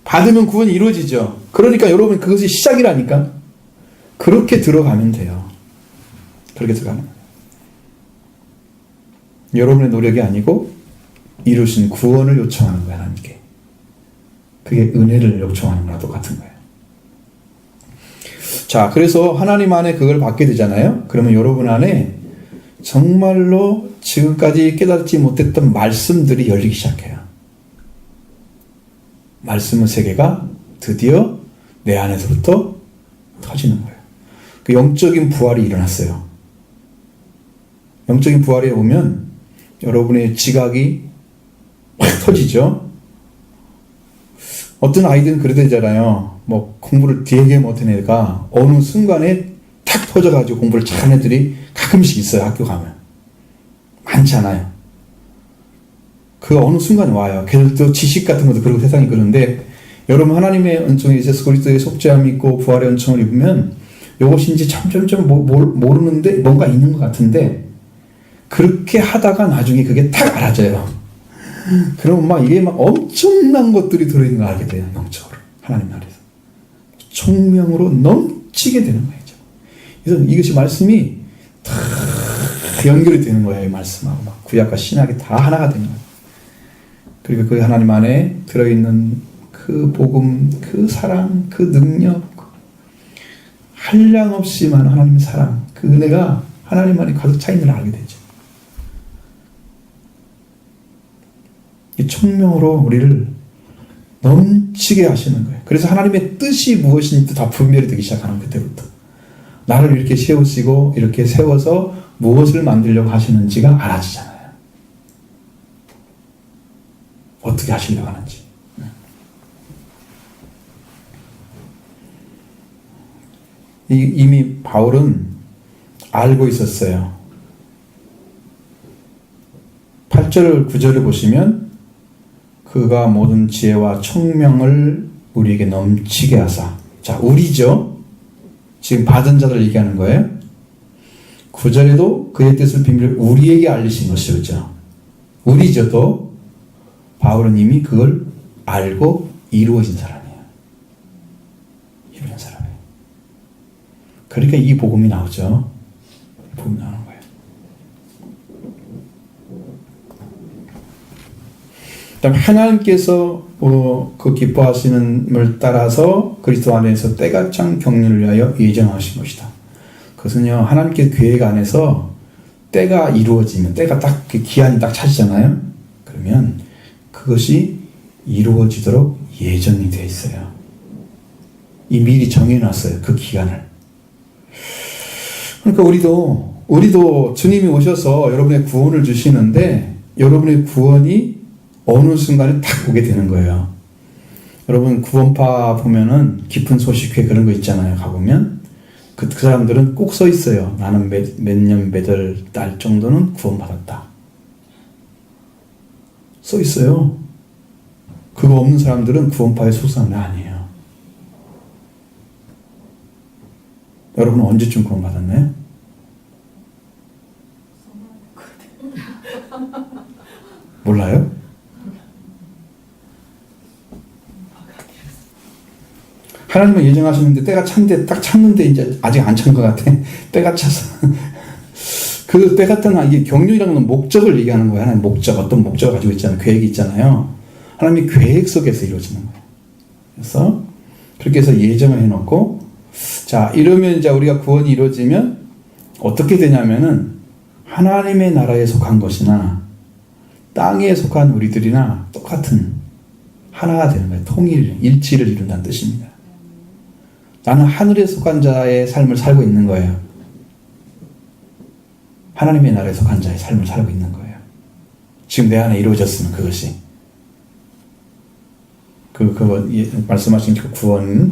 받으면 구원이 이루어지죠. 그러니까 여러분, 그것이 시작이라니까. 그렇게 들어가면 돼요. 그렇게 들어가는 거예요. 여러분의 노력이 아니고 이루신 구원을 요청하는 거예요. 하나님께. 그게 은혜를 요청하는 거랑 똑같은 거예요. 자, 그래서 하나님 안에 그걸 받게 되잖아요. 그러면 여러분 안에 정말로 지금까지 깨닫지 못했던 말씀들이 열리기 시작해요. 말씀의 세계가 드디어 내 안에서부터 터지는 거예요. 그 영적인 부활이 일어났어요. 영적인 부활에 오면 여러분의 지각이 확 터지죠. 어떤 아이들은 그래 되잖아요. 뭐 공부를 되게 못한 애가 어느 순간에 탁 터져가지고 공부를 잘하는 애들이 가끔씩 있어요. 학교 가면. 많지 않아요. 그 어느 순간에 와요. 걔들도 지식 같은 것도 그러고 세상이 그런데 여러분 하나님의 은총이 예수 그리스도의 속죄함이 있고 부활의 은총을 입으면 이것인지 점점점 모르는데 뭔가 있는 것 같은데 그렇게 하다가 나중에 그게 딱 알아져요. 그러면 막 이게 막 엄청난 것들이 들어있는 걸 알게 돼요. 영적으로. 하나님 나라에서. 총명으로 넘치게 되는 거예요. 그래서 이것이 말씀이 다 연결이 되는 거예요. 이 말씀하고 막 구약과 신약이 다 하나가 되는 거예요. 그리고 그 하나님 안에 들어있는 그 복음, 그 사랑, 그 능력, 한량없이 많은 하나님의 사랑, 그 은혜가 하나님 안에 가득 차 있는 걸 알게 되죠. 이 총명으로 우리를 넘치게 하시는 거예요. 그래서 하나님의 뜻이 무엇인지 다 분별이 되기 시작하는 그때부터. 나를 이렇게 세우시고 이렇게 세워서 무엇을 만들려고 하시는지가 알아지잖아요. 어떻게 하시려고 하는지. 이미 바울은 알고 있었어요. 8절, 9절을 보시면 그가 모든 지혜와 총명을 우리에게 넘치게 하사. 자, 우리죠. 지금 받은 자들 얘기하는 거예요. 9절에도 그의 뜻을 비밀 우리에게 알리신 것이죠. 우리죠. 또 바울은 이미 그걸 알고 이루어진 사람이에요. 이루어진 사람이에요. 그러니까 이 복음이 나오죠. 복음이 나오는 거예요. 그다음 하나님께서 그 기뻐하시는을 따라서 그리스도 안에서 때가 찬 경륜을 위하여 예정하신 것이다. 그것은요 하나님께 계획 안에서 때가 이루어지면 때가 딱 기한이 딱 차지잖아요. 그러면 그것이 이루어지도록 예정이 되어 있어요. 이 미리 정해놨어요. 그 기간을. 그러니까 우리도 주님이 오셔서 여러분의 구원을 주시는데 여러분의 구원이 어느 순간에 딱 오게 되는 거예요. 여러분 구원파 보면은 깊은 소식회 그런 거 있잖아요. 가보면 그 사람들은 꼭 써 있어요. 나는 몇 년 몇 월 달 정도는 구원받았다. 써 있어요. 그거 없는 사람들은 구원파의 소속사람이 아니에요. 여러분은 언제쯤 구원받았나요? 몰라요? 하나님은 예정하셨는데 때가 찬데 딱 찼는데 이제 아직 안 찬 것 같아. 때가 차서 그 때 같은 이게 경륜이라는 건 목적을 얘기하는 거예요. 하나님 목적 어떤 목적을 가지고 있잖아요. 계획이 있잖아요. 하나님의 계획 속에서 이루어지는 거예요. 그래서 그렇게 해서 예정을 해놓고 자 이러면 이제 우리가 구원이 이루어지면 어떻게 되냐면은 하나님의 나라에 속한 것이나 땅에 속한 우리들이나 똑같은 하나가 되는 거예요. 통일, 일치를 이룬다는 뜻입니다. 나는 하늘에 속한 자의 삶을 살고 있는 거예요. 하나님의 나라에 속한 자의 삶을 살고 있는 거예요. 지금 내 안에 이루어졌으면 그것이 말씀하신 그 구원에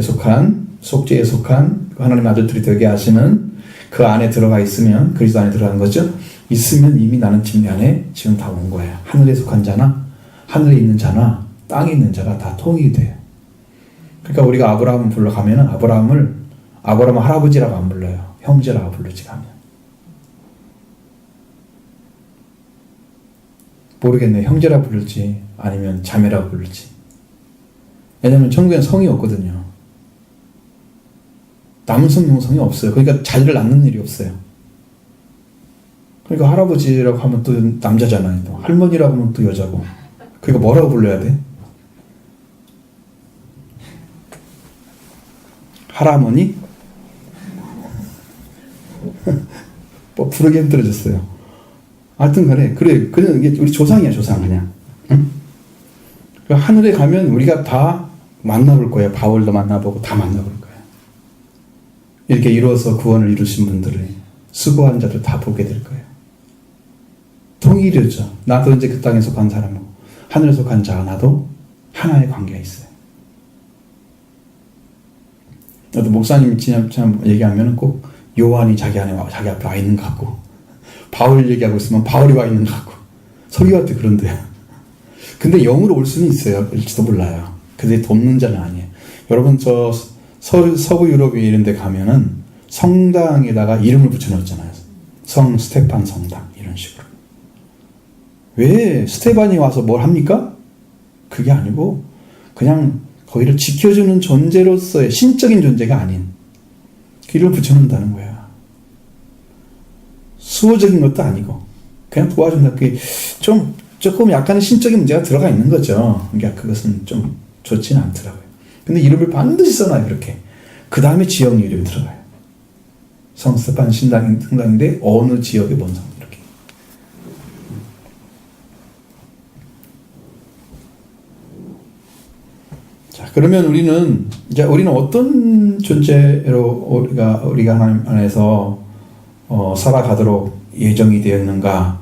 속한 속죄에 속한 하나님의 아들들이 되게 하시는 그 안에 들어가 있으면 그리스도 안에 들어간 거죠. 있으면 이미 나는 지금 내 안에 지금 다 온 거예요. 하늘에 속한 자나 하늘에 있는 자나 땅에 있는 자가 다 통일이 돼요. 그러니까 우리가 아브라함을 불러가면 아브라함을 할아버지라고 안 불러요. 형제라고 부르지 가면. 모르겠네. 형제라고 부를지 아니면 자매라고 부를지. 왜냐하면 천국에는 성이 없거든요. 남성 용성이 없어요. 그러니까 자리를 낳는 일이 없어요. 그러니까 할아버지라고 하면 또 남자잖아요. 또 할머니라고 하면 또 여자고. 그러니까 뭐라고 불러야 돼? 할아버니? 뭐 부르게 힘들어졌어요. 하여튼 간에 그래 그냥 이게 우리 조상이야 조상 그냥. 응? 하늘에 가면 우리가 다 만나볼 거예요. 바울도 만나보고 다 만나볼 거예요. 이렇게 이루어서 구원을 이루신 분들을 수고한 자들 다 보게 될 거예요. 통일이죠. 나도 이제 그 땅에 속한 사람이고 하늘에 속한 자가 나도 하나의 관계가 있어요. 나도 목사님이 참 얘기하면 꼭 요한이 자기 앞에 와 있는 것 같고 바울 얘기하고 있으면 바울이 와 있는 것 같고 설교할 때 그런데요. 근데 영으로 올 수는 있어요. 일지도 몰라요. 근데 돕는 자는 아니에요. 여러분 저 서부 유럽 이런 데 가면은 성당에다가 이름을 붙여놓잖아요. 성 스테판 성당 이런 식으로. 왜 스테반이 와서 뭘 합니까? 그게 아니고 그냥 거기를 지켜주는 존재로서의 신적인 존재가 아닌 이름을 붙여놓는다는 거야. 수호적인 것도 아니고 그냥 도와준다. 그게 조금 약간의 신적인 문제가 들어가 있는 거죠. 그러니까 그것은 좀 좋지는 않더라고요. 근데 이름을 반드시 써놔요. 그렇게. 그 다음에 지역 이름이 들어가요. 성 스테판 성당인데 어느 지역의 본성 이렇게. 자, 그러면 우리는 어떤 존재로 우리가 하나님 안에서 살아가도록 예정이 되었는가?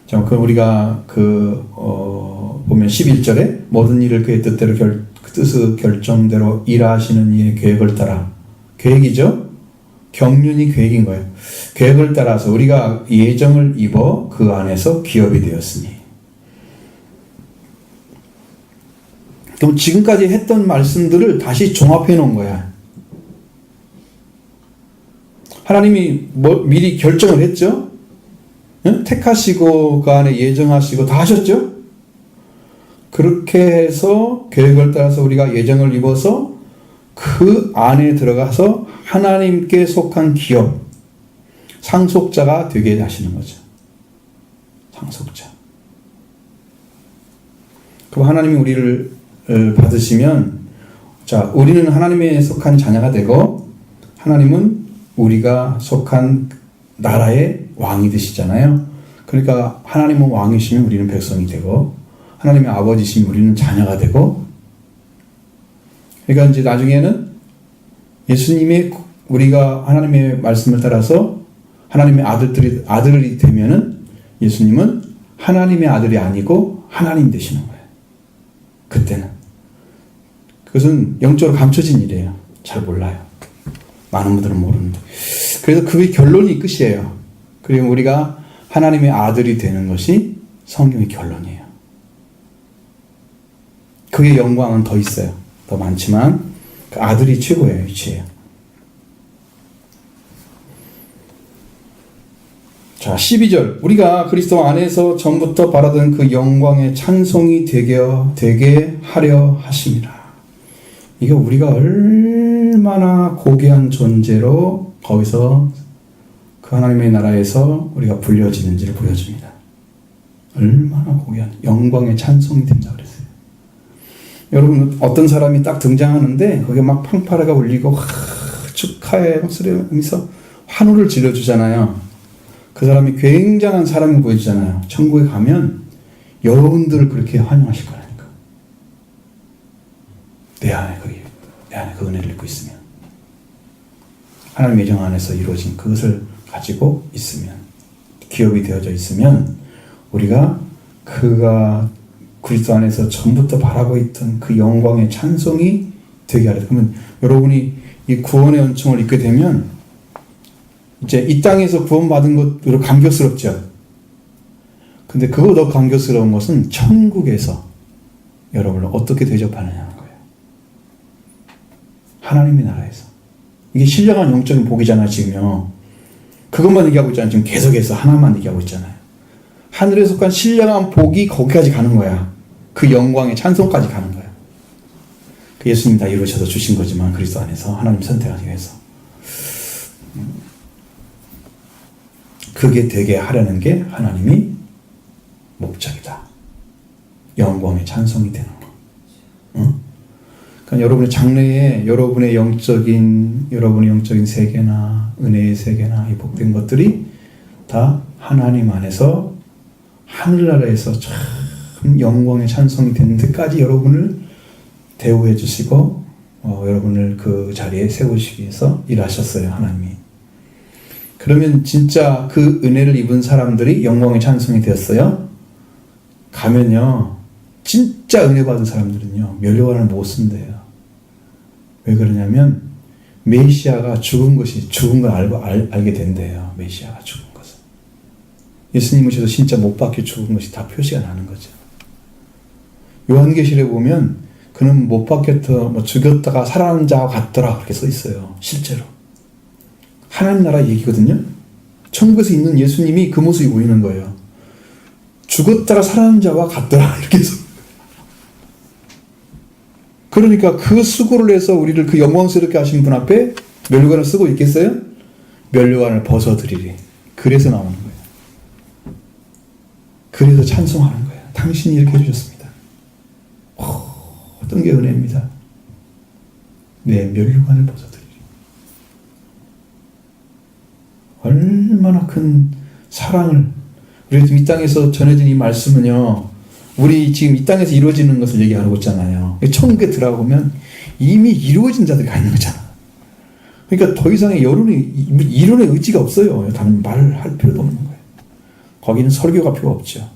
자, 우리가 보면 11절에 모든 일을 그의 뜻대로 그 뜻의 결정대로 일하시는 이의 계획을 따라 계획이죠. 경륜이 계획인 거예요. 계획을 따라서 우리가 예정을 입어 그 안에서 기업이 되었으니. 그럼 지금까지 했던 말씀들을 다시 종합해 놓은 거야. 하나님이 미리 결정을 했죠. 응? 택하시고 그 안에 예정하시고 다 하셨죠. 그렇게 해서 계획을 따라서 우리가 예정을 입어서 그 안에 들어가서 하나님께 속한 기업, 상속자가 되게 하시는 거죠. 상속자. 그럼 하나님이 우리를 받으시면, 자, 우리는 하나님에 속한 자녀가 되고, 하나님은 우리가 속한 나라의 왕이 되시잖아요. 그러니까 하나님은 왕이시면 우리는 백성이 되고, 하나님의 아버지시면 우리는 자녀가 되고, 그러니까 이제 나중에는 예수님의 우리가 하나님의 말씀을 따라서 하나님의 아들이 되면은 예수님은 하나님의 아들이 아니고 하나님 되시는 거예요. 그때는. 그것은 영적으로 감춰진 일이에요. 잘 몰라요. 많은 분들은 모르는데. 그래서 그게 결론이 끝이에요. 그리고 우리가 하나님의 아들이 되는 것이 성경의 결론이에요. 그의 영광은 더 있어요. 더 많지만 그 아들이 최고의 위치예요. 자, 12절. 우리가 그리스도 안에서 전부터 바라던 그 영광의 찬송이 되게 하려 하심이라. 이게 우리가 얼마나 고귀한 존재로 거기서 그 하나님의 나라에서 우리가 불려지는지를 보여줍니다. 얼마나 고귀한 영광의 찬송이 된다 그랬어요. 여러분, 어떤 사람이 딱 등장하는데 거기에 막 팡파라가 울리고 축하해 막 소리하면서 환호를 질러주잖아요. 그 사람이 굉장한 사람을 보여주잖아요. 천국에 가면 여러분들을 그렇게 환영하실 거라니까. 내 안에 그 은혜를 입고 있으면, 하나님의 예정 안에서 이루어진 그것을 가지고 있으면, 기업이 되어져 있으면, 우리가 그가 그리스도 안에서 전부터 바라고 있던 그 영광의 찬송이 되게 하려. 그러면 여러분이 이 구원의 은총을 입게 되면 이제 이 땅에서 구원받은 것으로 감격스럽죠. 근데 그거 더 감격스러운 것은 천국에서 여러분을 어떻게 대접하느냐는 거예요. 하나님의 나라에서. 이게 신령한 영적인 복이잖아요, 지금요. 그것만 얘기하고 있잖아요. 지금 계속해서 하나만 얘기하고 있잖아요. 하늘에 속한 신령한 복이 거기까지 가는 거야. 그 영광의 찬송까지 가는 거야. 그 예수님 다 이루셔서 주신 거지만 그리스도 안에서 하나님 선택하기 위해서. 그게 되게 하려는 게 하나님이 목적이다. 영광의 찬송이 되는 거. 응? 그러니까 여러분의 장래에 여러분의 영적인 세계나 은혜의 세계나 이 복된 것들이 다 하나님 안에서 하늘나라에서 참 영광의 찬송이 되는 데까지 여러분을 대우해 주시고 여러분을 그 자리에 세우시기 위해서 일하셨어요, 하나님이. 그러면 진짜 그 은혜를 입은 사람들이 영광의 찬송이 되었어요? 가면요, 진짜 은혜 받은 사람들은요, 면류관을 못 쓴대요. 왜 그러냐면 메시아가 죽은 걸 알게 된대요. 메시아가 죽은 것을. 예수님 오셔서 진짜 못 박혀 죽은 것이 다 표시가 나는 거죠. 요한계시록에 보면 그는 못 박혔다, 죽였다가 살아난 자와 같더라 그렇게 써 있어요. 실제로. 하나님 나라 얘기거든요. 천국에서 있는 예수님이 그 모습이 보이는 거예요. 죽었다가 살아난 자와 같더라 이렇게 해서. 그러니까 그 수고를 해서 우리를 그 영광스럽게 하신 분 앞에 면류관을 쓰고 있겠어요? 면류관을 벗어드리리. 그래서 나오는 거예요. 그래서 찬송하는 거예요. 당신이 이렇게 해주셨습니다. 어떤 게 은혜입니다. 네, 면류관을 벗어드리리. 얼마나 큰 사랑을, 우리 지금 이 땅에서 전해진 이 말씀은요, 우리 지금 이 땅에서 이루어지는 것을 얘기하고 있잖아요. 천국에 들어가보면 이미 이루어진 자들이 있는 거잖아. 그러니까 더 이상의 이론의 의지가 없어요. 다른 말을 할 필요도 없는 거예요. 거기는 설교가 필요 없죠.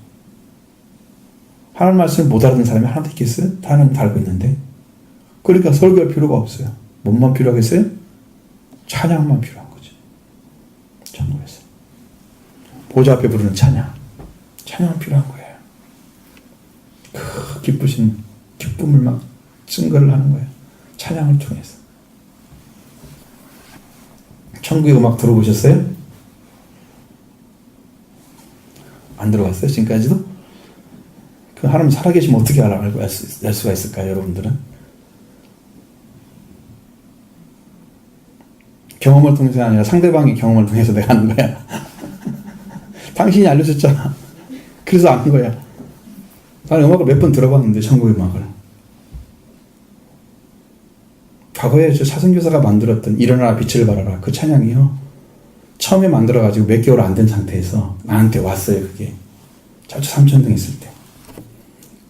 하나님 말씀을 못 알아듣는 사람이 하나도 있겠어요? 다 하나님 다 알고 있는데. 그러니까 설교할 필요가 없어요. 뭔만 필요하겠어요? 찬양만 필요한 거죠. 천국에서. 보좌 앞에 부르는 찬양은 필요한 거예요. 그 기쁘신 기쁨을 막 증거를 하는 거예요. 찬양을 통해서. 천국에 음악 들어보셨어요? 안 들어봤어요? 지금까지도? 그 하나님 살아계시면 어떻게 알고 알 수가 있을까요? 여러분들은? 경험을 통해서 아니라 상대방의 경험을 통해서 내가 하는 거야. 당신이 알려줬잖아. 그래서 아는 거야. 나는 음악을 몇 번 들어봤는데, 천국의 음악을. 과거에 저 차승교사가 만들었던 일어나라 빛을 발하라 그 찬양이요. 처음에 만들어가지고 몇 개월 안 된 상태에서 나한테 왔어요, 그게. 저쪽 삼천동 있을 때.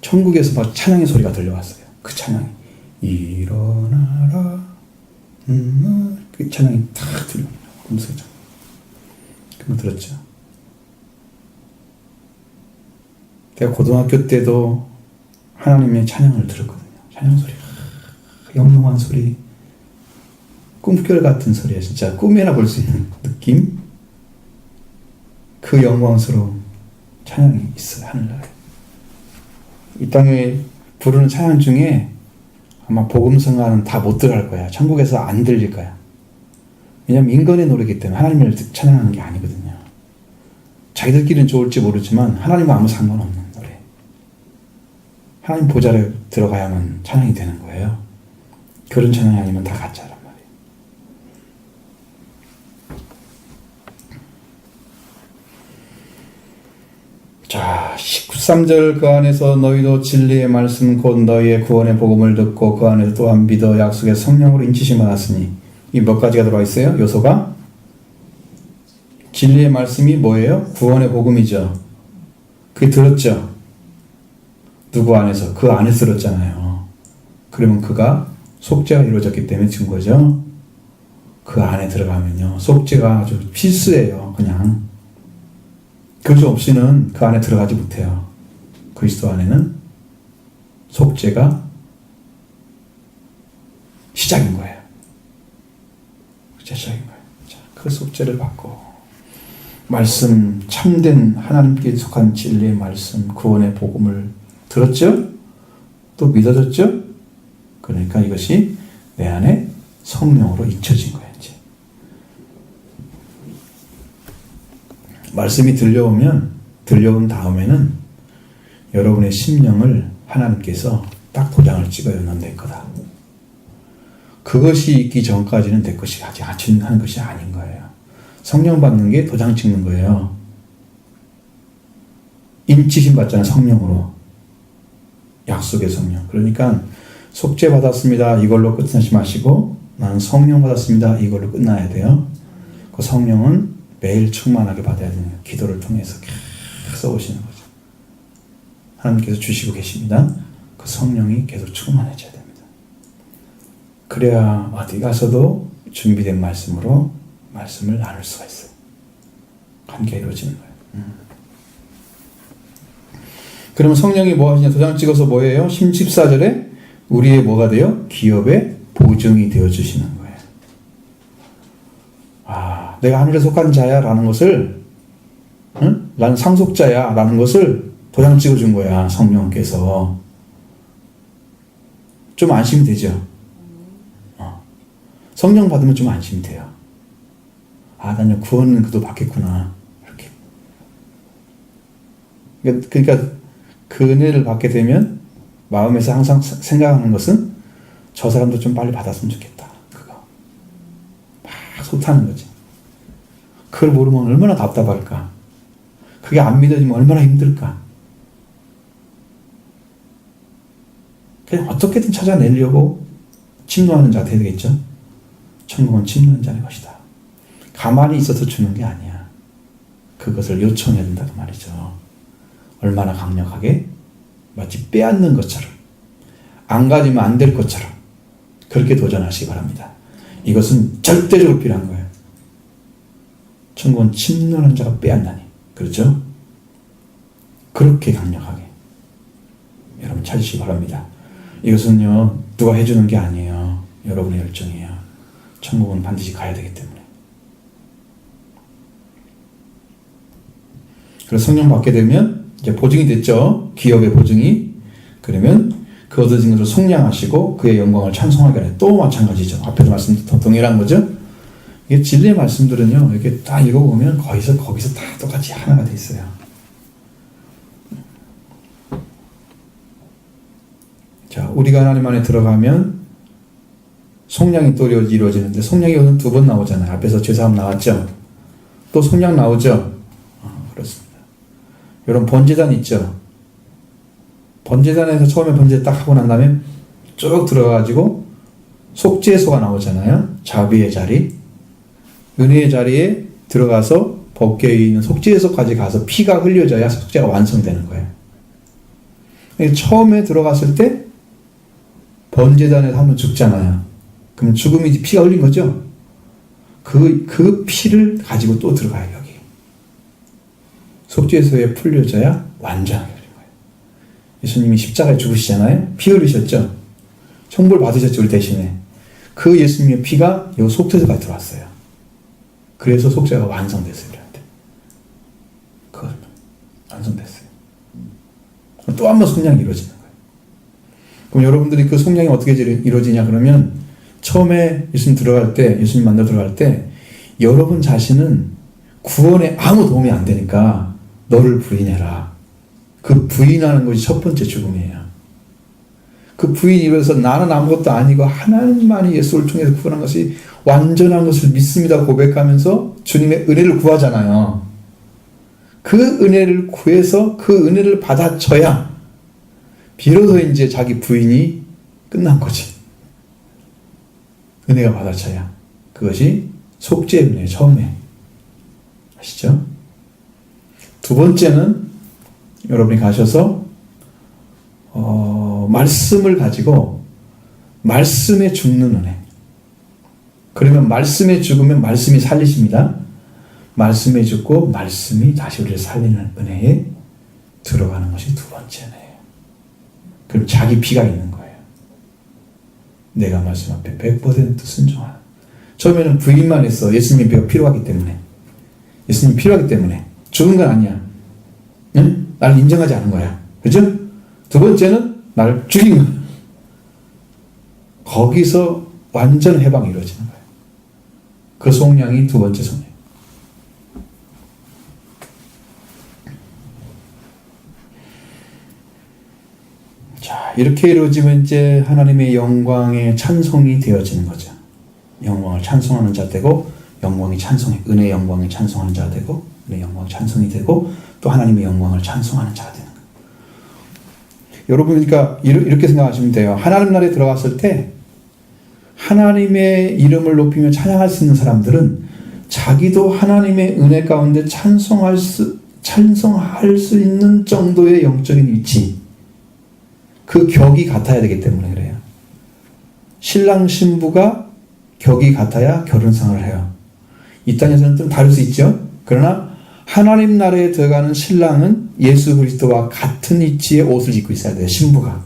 천국에서 막 찬양의 소리가 들려왔어요. 그 찬양이. 일어나라. 그 찬양이 탁 들려요. 음성이 참. 그거 들었죠. 내가 고등학교 때도 하나님의 찬양을 들었거든요. 찬양 소리. 영롱한 소리. 꿈결 같은 소리야. 진짜 꿈에나 볼 수 있는 느낌. 그 영광스러운 찬양이 있어요. 하늘나라에. 이 땅에 부르는 찬양 중에 아마 복음성가는 다 못 들어갈 거야. 천국에서 안 들릴 거야. 왜냐하면 인간의 노래이기 때문에 하나님을 찬양하는 게 아니거든요. 자기들끼리는 좋을지 모르지만 하나님과 아무 상관없는 노래. 하나님 보좌를 들어가야만 찬양이 되는 거예요. 그런 찬양이 아니면 다 가짜란 말이에요. 자, 13절 그 안에서 너희도 진리의 말씀 곧 너희의 구원의 복음을 듣고 그 안에서 또한 믿어 약속의 성령으로 인치심 받았으니 이 몇 가지가 들어와 있어요? 요소가? 진리의 말씀이 뭐예요? 구원의 복음이죠. 그게 들었죠? 누구 안에서? 그 안에서 들었잖아요. 그러면 그가 속죄가 이루어졌기 때문에 증거죠. 그 안에 들어가면요. 속죄가 아주 필수예요. 그냥. 그것 없이는 그 안에 들어가지 못해요. 그리스도 안에는 속죄가 시작인 거예요. 시작인 거예요. 자, 그 속죄를 받고 말씀, 참된 하나님께 속한 진리의 말씀, 구원의 복음을 들었죠? 또 믿어졌죠? 그러니까 이것이 내 안에 성령으로 잊혀진 거예요. 이제. 말씀이 들려온 다음에는 여러분의 심령을 하나님께서 딱 도장을 찍어요. 넌 내 거다. 그것이 있기 전까지는 내 것이 아직 하는 것이 아닌 거예요. 성령 받는 게 도장 찍는 거예요. 인치심 받잖아요. 성령으로. 약속의 성령. 그러니까 속죄 받았습니다. 이걸로 끝나지 마시고 나는 성령 받았습니다. 이걸로 끝나야 돼요. 그 성령은 매일 충만하게 받아야 되는 거예요. 기도를 통해서 계속 오시는 거죠. 하나님께서 주시고 계십니다. 그 성령이 계속 충만해져야 됩니다. 그래야 어디 가서도 준비된 말씀으로 말씀을 나눌 수가 있어요. 관계가 이루어지는 거예요. 그러면 성령이 뭐 하시냐? 도장 찍어서 뭐예요? 14절에 우리의 뭐가 돼요? 기업의 보증이 되어주시는 거예요. 아, 내가 하늘에 속한 자야 라는 것을, 응? 나는 상속자야 라는 것을 도장 찍어준 거야. 성령께서. 좀 안심이 되죠? 성령 받으면 좀 안심이 돼요. 아, 나는 구원은 그도 받겠구나. 이렇게. 그러니까 그 은혜를 받게 되면 마음에서 항상 생각하는 것은 저 사람도 좀 빨리 받았으면 좋겠다. 그거. 막 솟아는 거지. 그걸 모르면 얼마나 답답할까. 그게 안 믿어지면 얼마나 힘들까. 그냥 어떻게든 찾아내려고 침노하는 자가 되겠죠. 천국은 침노하는 자의 것이다. 가만히 있어서 주는 게 아니야. 그것을 요청해야 된다고 말이죠. 얼마나 강력하게 마치 빼앗는 것처럼 안 가지면 안 될 것처럼 그렇게 도전하시기 바랍니다. 이것은 절대적으로 필요한 거예요. 천국은 침노하는 자가 빼앗나니. 그렇죠? 그렇게 강력하게 여러분 찾으시기 바랍니다. 이것은요 누가 해주는 게 아니에요. 여러분의 열정이에요. 천국은 반드시 가야 되기 때문에. 그래서 성령 받게 되면 이제 보증이 됐죠. 기업의 보증이. 그러면 그 얻어진 것을 속량하시고 그의 영광을 찬송하게 하네. 또 마찬가지죠. 앞에서 말씀도 동일한 거죠. 이게 진리의 말씀들은요 이렇게 딱 읽어보면 거기서 다 똑같이 하나가 돼 있어요. 자, 우리가 하나님 안에 들어가면 속량이 또 이루어지는데 속량이 오늘 2번 나오잖아요. 앞에서 죄사함 나왔죠. 또 속량 나오죠. 그렇습니다. 여러분 번제단 있죠. 번제단에서 처음에 번제 딱 하고 난 다음에 쭉 들어가가지고 속죄소가 나오잖아요. 자비의 자리, 은혜의 자리에 들어가서 법궤에 있는 속죄소까지 가서 피가 흘려져야 속죄가 완성되는 거예요. 처음에 들어갔을 때 번제단에서 한번 죽잖아요. 그럼 죽음이 피가 흘린 거죠. 그 피를 가지고 또 들어가요. 여기 속죄소에 풀려져야 완전하게 흘린 거예요. 예수님이 십자가에 죽으시잖아요. 피 흘리셨죠. 천벌 받으셨죠. 우리 대신에. 그 예수님의 피가 여기 속죄소까지 들어왔어요. 그래서 속죄가 완성됐어요. 우리한테. 그걸 완성됐어요. 또 한 번 속량이 이루어지는 거예요. 그럼 여러분들이 그 속량이 어떻게 이루어지냐 그러면 처음에 예수님 들어갈 때, 예수님 만나 들어갈 때 여러분 자신은 구원에 아무 도움이 안 되니까 너를 부인해라. 그 부인하는 것이 첫 번째 죽음이에요. 그 부인이 이루어서 나는 아무것도 아니고 하나님만이 예수를 통해서 구원한 것이 완전한 것을 믿습니다 고백하면서 주님의 은혜를 구하잖아요. 그 은혜를 구해서 그 은혜를 받아쳐야 비로소 이제 자기 부인이 끝난 거지. 은혜가 받아쳐야. 그것이 속죄의 은혜 처음에. 아시죠? 두 번째는 여러분이 가셔서 말씀을 가지고 말씀에 죽는 은혜. 그러면 말씀에 죽으면 말씀이 살리십니다. 말씀에 죽고 말씀이 다시 우리를 살리는 은혜에 들어가는 것이 두 번째 은혜예요. 그럼 자기 피가 있는 거예요. 내가 말씀 앞에 100% 순종하는. 처음에는 부인만 했어. 예수님의 피가 필요하기 때문에. 예수님이 필요하기 때문에. 죽은 건 아니야. 응? 나를 인정하지 않은 거야. 그죠? 두 번째는 나를 죽인 거야. 거기서 완전 해방이 이루어지는 거예요. 그 속량이 두 번째 속량. 자, 이렇게 이루어지면 이제 하나님의 영광의 찬송이 되어지는 거죠. 영광을 찬송하는 자 되고, 영광이 찬송해, 은혜의 영광을 찬송하는 자가 되고, 은혜의 영광 찬송이 되고, 또 하나님의 영광을 찬송하는 자가 되는 거예요. 여러분 그러니까 이렇게 생각하시면 돼요. 하나님 나라에 들어갔을 때 하나님의 이름을 높이며 찬양할 수 있는 사람들은 자기도 하나님의 은혜 가운데 찬송할 수 있는 정도의 영적인 위치, 그 격이 같아야 되기 때문에 그래요. 신랑 신부가 격이 같아야 결혼생활을 해요. 이 땅에서는 좀 다를 수 있죠. 그러나 하나님 나라에 들어가는 신랑은 예수 그리스도와 같은 위치의 옷을 입고 있어야 돼요. 신부가.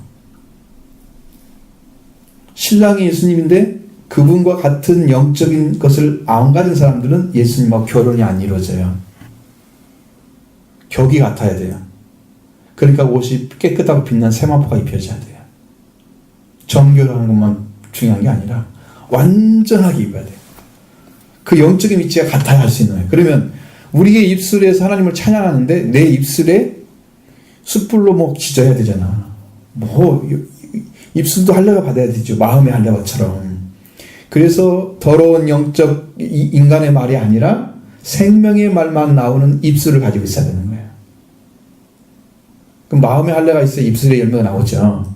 신랑이 예수님인데 그분과 같은 영적인 것을 안 가진 사람들은 예수님하고 결혼이 안 이루어져요. 격이 같아야 돼요. 그러니까 옷이 깨끗하고 빛난 세마포가 입혀져야 돼요. 정결하는 것만 중요한 게 아니라 완전하게 입어야 돼요. 그 영적인 위치가 같아야 할 수 있는 거예요. 그러면 우리의 입술에서 하나님을 찬양하는데 내 입술에 숯불로 뭐 지져야 되잖아. 뭐 입술도 할례가 받아야 되죠. 마음의 할례처럼. 그래서 더러운 영적 인간의 말이 아니라 생명의 말만 나오는 입술을 가지고 있어야 되는 거예요. 그럼 마음의 할례가 있어야 입술의 열매가 나오죠.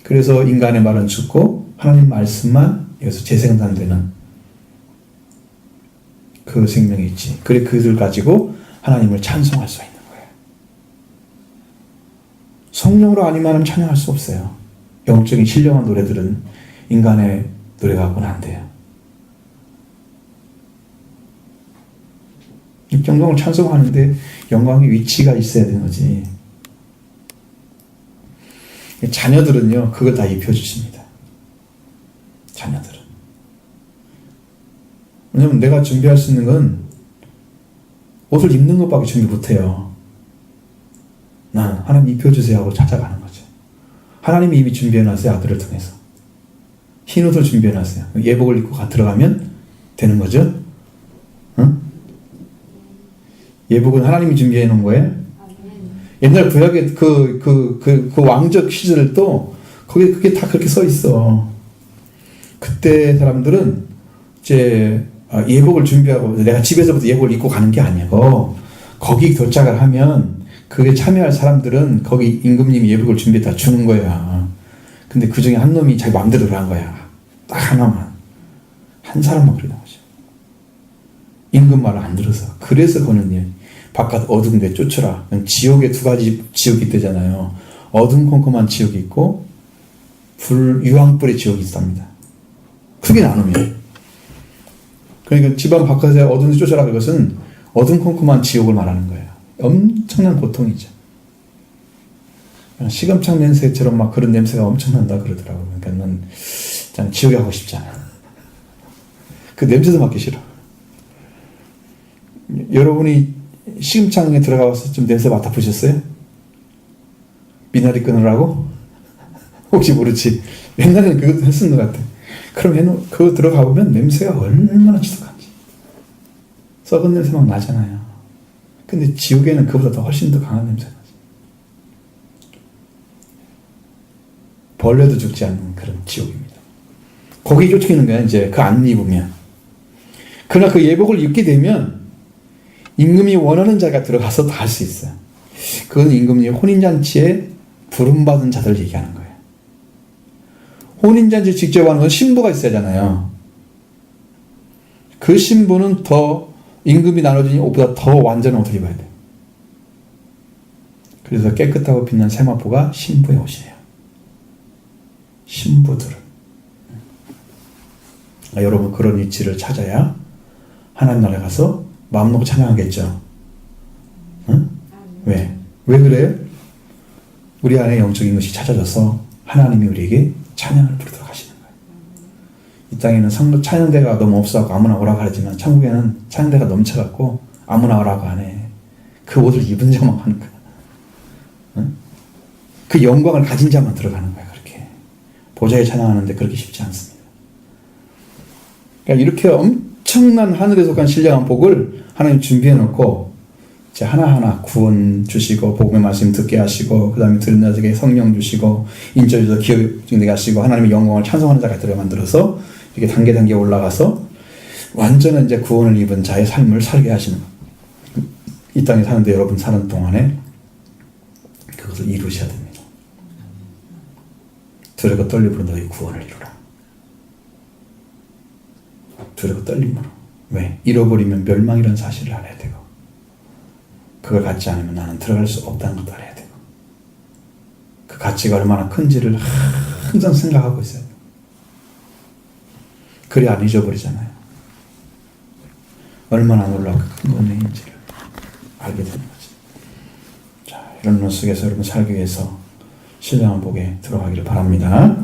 그래서 인간의 말은 죽고 하나님 말씀만 여기서 재생산되는 그 생명이 있지. 그래 그들 가지고 하나님을 찬송할 수 있는 거예요. 성령으로 아니면 찬양할 수 없어요. 영적인 신령한 노래들은 인간의 노래가 하고는 안 돼요. 영광을 찬송하는데 영광의 위치가 있어야 되는 거지. 자녀들은요, 그걸 다 입혀주십니다. 자녀들은. 왜냐면 내가 준비할 수 있는 건 옷을 입는 것밖에 준비 못해요. 난 하나님 입혀주세요 하고 찾아가는 거죠. 하나님이 이미 준비해놨어요. 아들을 통해서. 흰 옷을 준비해놨어요. 예복을 입고 들어가면 되는 거죠. 응? 예복은 하나님이 준비해놓은 거예요. 옛날 구약의 그 왕적 시절도 거기에 그게 다 그렇게 써 있어. 그때 사람들은 이제 예복을 준비하고 내가 집에서부터 예복을 입고 가는 게 아니고 거기 도착을 하면 그게 참여할 사람들은 거기 임금님이 예복을 준비해 다 주는 거야. 근데 그 중에 한 놈이 자기 마음대로 한 거야. 딱 하나만. 한 사람만 그러는 거죠. 임금 말을 안 들어서. 그래서 그는 일. 바깥 어두운 데 쫓으라. 지옥에 두 가지 지옥이 있대잖아요. 어둠컴컴한 지옥이 있고 유황불의 지옥이 있답니다. 크게 나누면. 그러니까 집안 바깥에 어두운 데 쫓아라. 그것은 어둠컴컴한 지옥을 말하는 거예요. 엄청난 고통이죠. 시금창 냄새처럼 막 그런 냄새가 엄청난다 그러더라고요. 그러니까 난 지옥에 가고 싶지 않아. 그 냄새도 맡기 싫어. 여러분이 시금창에 들어가서 좀 냄새 맡아보셨어요? 미나리 끊으라고? 혹시 모르지. 옛날에는 그것도 했었는 것 같아. 그럼 그거 들어가 보면 냄새가 얼마나 지독한지. 썩은 냄새 막 나잖아요. 근데 지옥에는 그보다 더 훨씬 더 강한 냄새가 나지. 벌레도 죽지 않는 그런 지옥입니다. 거기 쫓기는 거야, 이제. 그 안 입으면. 그러나 그 예복을 입게 되면 임금이 원하는 자가 들어가서 다 할 수 있어요. 그건 임금이 혼인잔치에 부름받은 자들 얘기하는 거예요. 혼인잔치 직접 하는 건 신부가 있어야 하잖아요. 그 신부는 더 임금이 나눠준 옷보다 더 완전한 옷을 입어야 돼요. 그래서 깨끗하고 빛난 세마포가 신부의 옷이에요. 신부들은. 여러분 그런 위치를 찾아야 하나님 나라에 가서 마음 놓고 찬양하겠죠. 응? 왜? 왜 그래요? 우리 안에 영적인 것이 찾아져서 하나님이 우리에게 찬양을 부르도록 하시는 거예요. 이 땅에는 찬양대가 너무 없어서 아무나 오라고 하지만 천국에는 찬양대가 넘쳐갖고 아무나 오라고 안 해. 그 옷을 입은 자만 하는 거야. 응? 그 영광을 가진 자만 들어가는 거야. 그렇게 보좌에 찬양하는데 그렇게 쉽지 않습니다. 그러니까 이렇게 엄청난 하늘에 속한 신령한 복을 하나님 준비해놓고 이제 하나하나 구원 주시고 복음의 말씀 듣게 하시고 그 다음에 들은 자에게 성령 주시고 인절에서 기억되게 하시고 하나님의 영광을 찬송하는 자가 들어 만들어서 이렇게 단계 올라가서 완전한 이제 구원을 입은 자의 삶을 살게 하시는 이 땅에 사는데 여러분 사는 동안에 그것을 이루셔야 됩니다. 두렵고 떨림으로 너희 구원을 이루라. 두렵고 떨림으로. 왜? 잃어버리면 멸망이라는 사실을 알아야 되고, 그걸 갖지 않으면 나는 들어갈 수 없다는 것도 알아야 되고, 그 가치가 얼마나 큰지를 항상 생각하고 있어요. 그래 안 잊어버리잖아요. 얼마나 놀랍고 큰 은혜인지를 알게 되는 거지. 자, 이런 것 속에서 여러분 살기 위해서 신령한 복에 들어가기를 바랍니다.